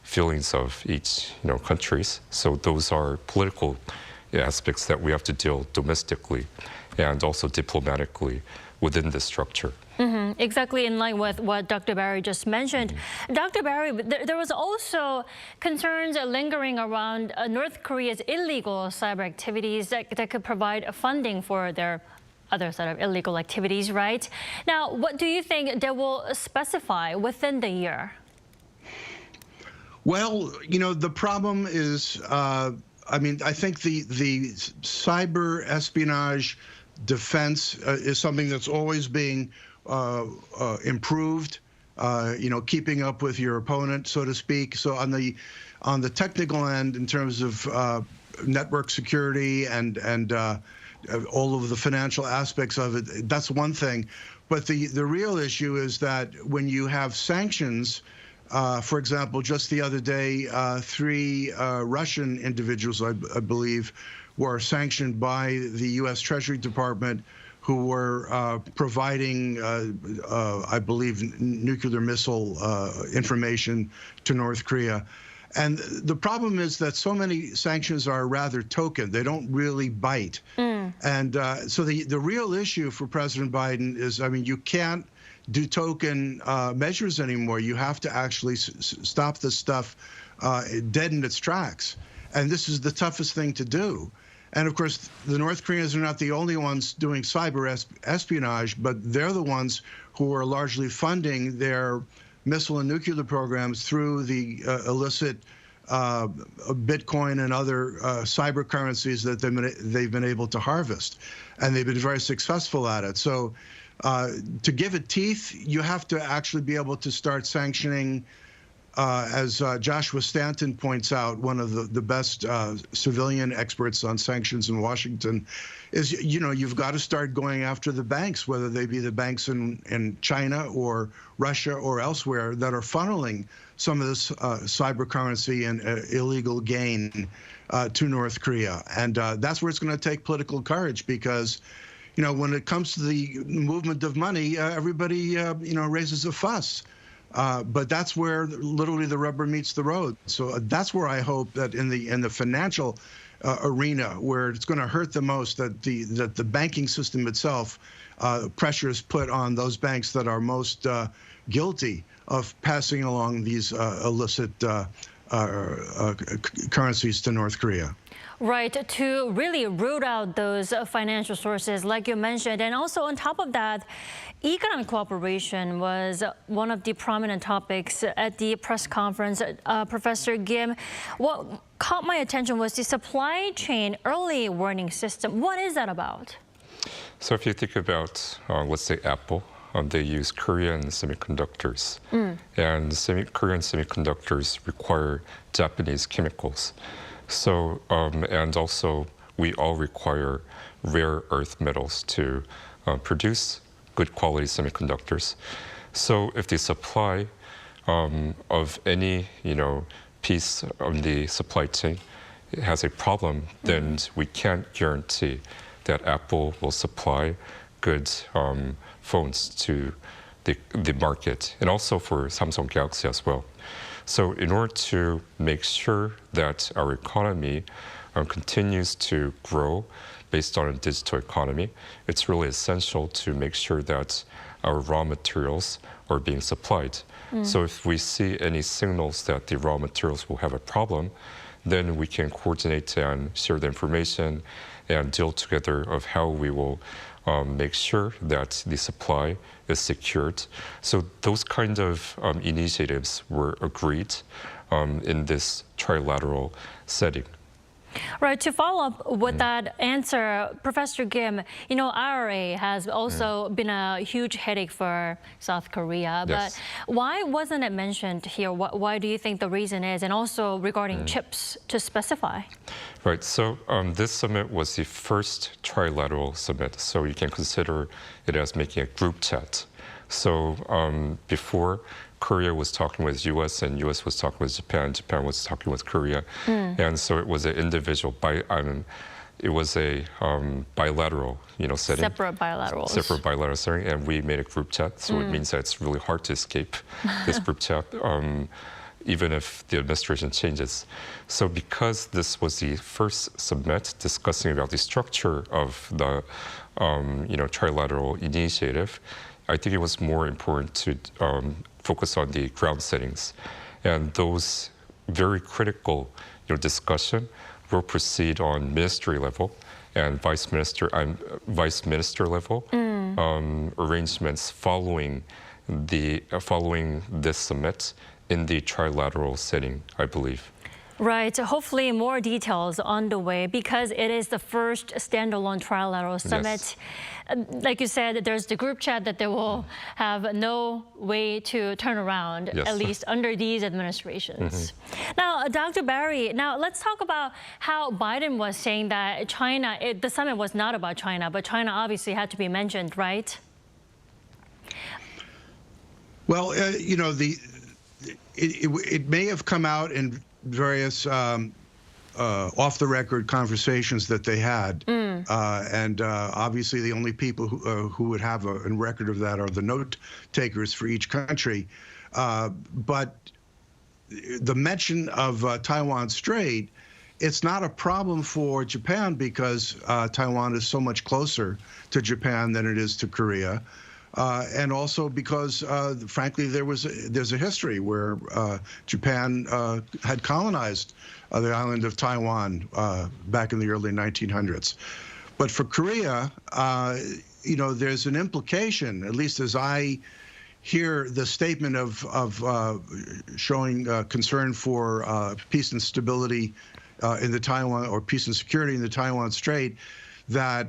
feelings of each, countries. So those are political aspects that we have to deal domestically and also diplomatically within the structure. Exactly in line with what Dr. Barry just mentioned. Dr. Barry, there was also concerns lingering around North Korea's illegal cyber activities that could provide funding for their other set of illegal activities, right? Now, what do you think they will specify within the year? Well, the problem is, I think the cyber espionage defense is something that's always being improved, keeping up with your opponent, so to speak. So on the technical end, in terms of network security and all of the financial aspects of it, that's one thing. But the real issue is that when you have sanctions, for example, just the other day, 3 Russian individuals, I believe, were sanctioned by the U.S. Treasury Department, who were providing, I believe, nuclear missile information to North Korea. And the problem is that so many sanctions are rather token. They don't really bite. And so the real issue for President Biden is, you can't do token measures anymore. You have to actually stop this stuff dead in its tracks. And this is the toughest thing to do. And of course, the North Koreans are not the only ones doing cyber espionage, but they're the ones who are largely funding their missile and nuclear programs through the illicit Bitcoin and other cyber currencies that they've been able to harvest. And they've been very successful at it. So to give it teeth, you have to actually be able to start sanctioning, as Joshua Stanton points out, one of the best civilian experts on sanctions in Washington, is, you've got to start going after the banks, whether they be the banks in China or Russia or elsewhere that are funneling some of this cyber currency and illegal gain to North Korea. And that's where it's going to take political courage, because when it comes to the movement of money, everybody, raises a fuss. But that's where literally the rubber meets the road. So that's where I hope that in the financial arena, where it's going to hurt the most, that the banking system itself, pressure is put on those banks that are most guilty of passing along these illicit currencies to North Korea. Right, to really root out those financial sources, like you mentioned. And also on top of that, economic cooperation was one of the prominent topics at the press conference. Professor Kim, what caught my attention was the supply chain early warning system. What is that about? So if you think about, let's say, Apple, they use Korean semiconductors. And Korean semiconductors require Japanese chemicals. So, and also, we all require rare earth metals to produce good quality semiconductors. So if the supply of any, piece of the supply chain has a problem, then we can't guarantee that Apple will supply good phones to the market, and also for Samsung Galaxy as well. So in order to make sure that our economy continues to grow based on a digital economy, it's really essential to make sure that our raw materials are being supplied. So if we see any signals that the raw materials will have a problem, then we can coordinate and share the information and deal together of how we will make sure that the supply is secured. So those kind of initiatives were agreed in this trilateral setting. Right, to follow up with that answer, Professor Kim, IRA has also been a huge headache for South Korea, but why wasn't it mentioned here? Why do you think the reason is? And also regarding chips, to specify. Right, so this summit was the first trilateral summit, so you can consider it as making a group chat. So before, Korea was talking with U.S. and U.S. was talking with Japan. Japan was talking with Korea, and so it was an individual. It was a bilateral, setting. Separate bilaterals. Separate bilateral setting, and we made a group chat. So it means that it's really hard to escape this group chat, even if the administration changes. So because this was the first summit discussing about the structure of the, trilateral initiative, I think it was more important to focus on the ground settings, and those very critical discussion will proceed on ministry level and vice minister level arrangements following this summit in the trilateral setting, I believe. Right. Hopefully more details on the way, because it is the first standalone trilateral summit. Like you said, there's the group chat that they will have no way to turn around, at least under these administrations. Now, Dr. Barry, let's talk about how Biden was saying that China, the summit was not about China, but China obviously had to be mentioned, right? Well, it may have come out in various off-the-record conversations that they had, and obviously the only people who would have a record of that are the note takers for each country. But the mention of Taiwan Strait, it's not a problem for Japan because Taiwan is so much closer to Japan than it is to Korea. and also because, frankly, there's a history where Japan had colonized the island of Taiwan back in the early 1900s. But for Korea, there's an implication, at least as I hear the statement of showing concern for peace and stability in the Taiwan, or peace and security in the Taiwan Strait, that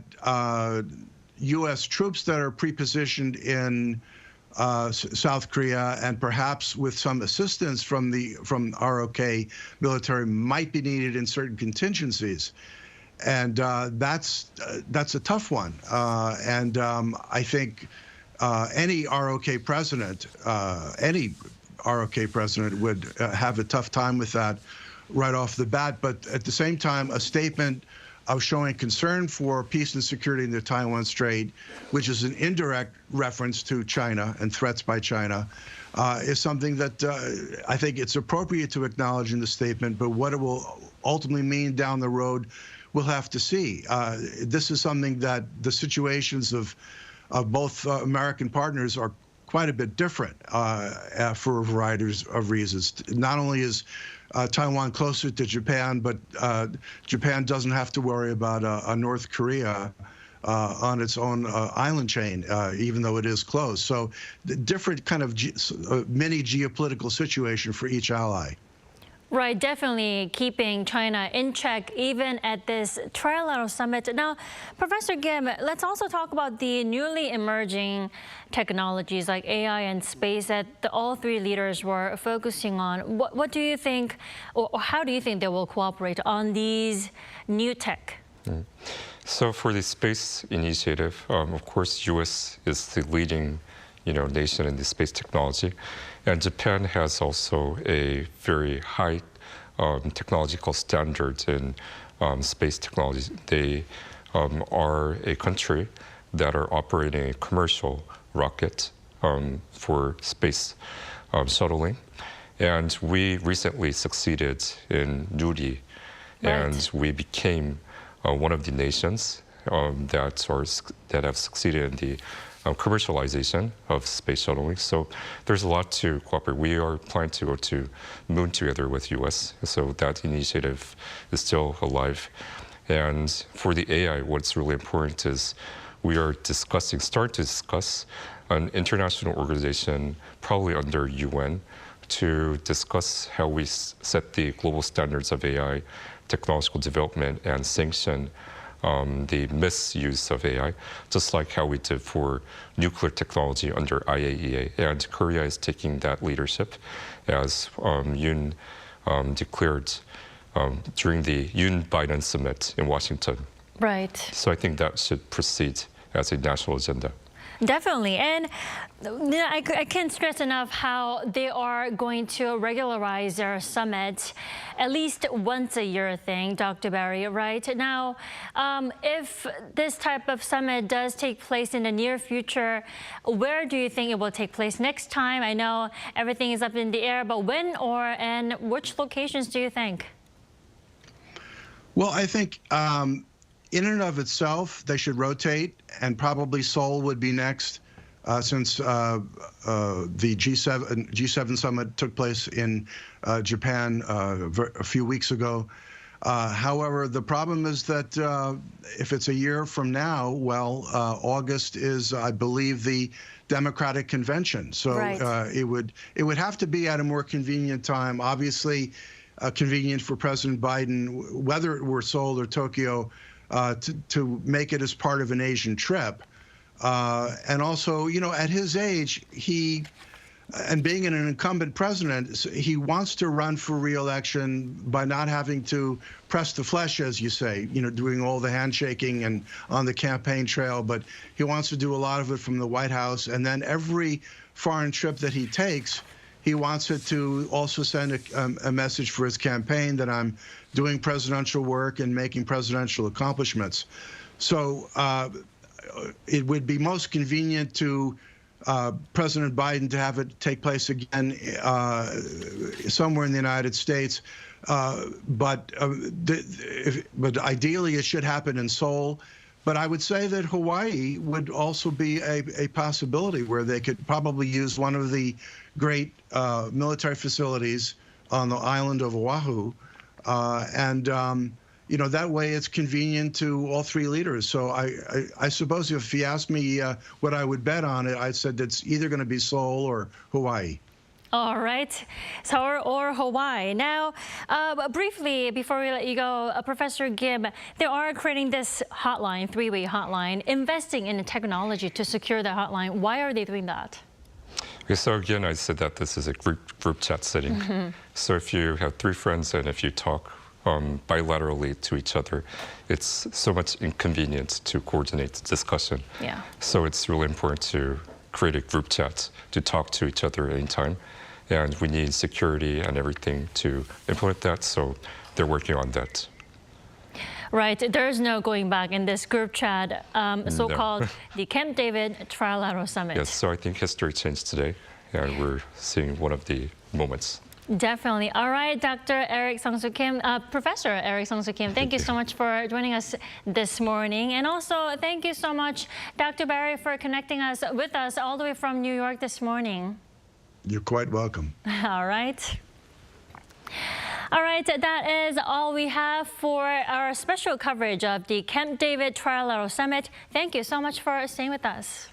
U.S. troops that are pre-positioned in South Korea, and perhaps with some assistance from ROK military, might be needed in certain contingencies, and that's a tough one. I think any ROK president would have a tough time with that right off the bat. But at the same time, a statement of showing concern for peace and security in the Taiwan Strait, which is an indirect reference to China and threats by China, is something that I think it's appropriate to acknowledge in the statement, but what it will ultimately mean down the road, we'll have to see. This is something that the situations of both American partners are quite a bit different for a variety of reasons. Not only is Taiwan closer to Japan, but Japan doesn't have to worry about a North Korea on its own island chain, even though it is close. So the different kind of mini geopolitical situation for each ally. Right, definitely keeping China in check even at this Trilateral summit. Now, Professor Kim, let's also talk about the newly emerging technologies like AI and space that all three leaders were focusing on. What do you think, or how do you think they will cooperate on these new tech? So for the space initiative, of course, U.S. is the leading nation in the space technology. And Japan has also a very high technological standard in space technology. They are a country that are operating a commercial rocket for space shuttling. And we recently succeeded in Nuri, and we became one of the nations that have succeeded in the commercialization of space shuttling. So there's a lot to cooperate. We are planning to go to Moon together with U.S., so that initiative is still alive. And for the AI, what's really important is we are starting to discuss an international organization, probably under UN, to discuss how we set the global standards of AI technological development and sanction the misuse of AI, just like how we did for nuclear technology under IAEA. And Korea is taking that leadership, as Yoon declared during the Yoon-Biden summit in Washington. Right. So I think that should proceed as a national agenda. Definitely. And I can't stress enough how they are going to regularize their summit, at least once a year thing, Dr. Barry, right? Now, if this type of summit does take place in the near future, where do you think it will take place next time? I know everything is up in the air, but when and which locations do you think? Well, I think in and of itself, they should rotate, and probably Seoul would be next, since the G7 summit took place in Japan a few weeks ago. However, the problem is that if it's a year from now, well, August is, I believe, the Democratic Convention. So it would have to be at a more convenient time. Obviously, convenient for President Biden, whether it were Seoul or Tokyo, to make it as part of an Asian trip. And also, at his age, and being an incumbent president, he wants to run for re-election by not having to press the flesh, as you say, doing all the handshaking and on the campaign trail. But he wants to do a lot of it from the White House. And then every foreign trip that he takes, he wants it to also send a message for his campaign that I'm doing presidential work and making presidential accomplishments. So it would be most convenient to President Biden to have it take place again somewhere in the United States. But ideally, it should happen in Seoul. But I would say that Hawaii would also be a possibility where they could probably use one of the great military facilities on the island of Oahu. You know, that way it's convenient to all three leaders. So I suppose if you asked me what I would bet on it, I said it's either going to be Seoul or Hawaii. All right, Seoul or Hawaii. Now, briefly, before we let you go, Professor Kim, they are creating this hotline, three-way hotline, investing in the technology to secure the hotline. Why are they doing that? Okay, so again, I said that this is a group chat setting. Mm-hmm. So if you have three friends and if you talk bilaterally to each other, it's so much inconvenience to coordinate the discussion. Yeah. So it's really important to create a group chat to talk to each other anytime. And we need security and everything to implement that, so they're working on that. Right, there's no going back in this group chat, so-called the Camp David Trilateral Summit. Yes, so I think history changed today, and we're seeing one of the moments. Definitely. All right, Dr. Eric Sung-Soo Kim, Professor Eric Sung-Soo Kim, thank you so much for joining us this morning. And also, thank you so much, Dr. Barry, for connecting us with us all the way from New York this morning. You're quite welcome. All right. All right, that is all we have for our special coverage of the Camp David Trilateral Summit. Thank you so much for staying with us.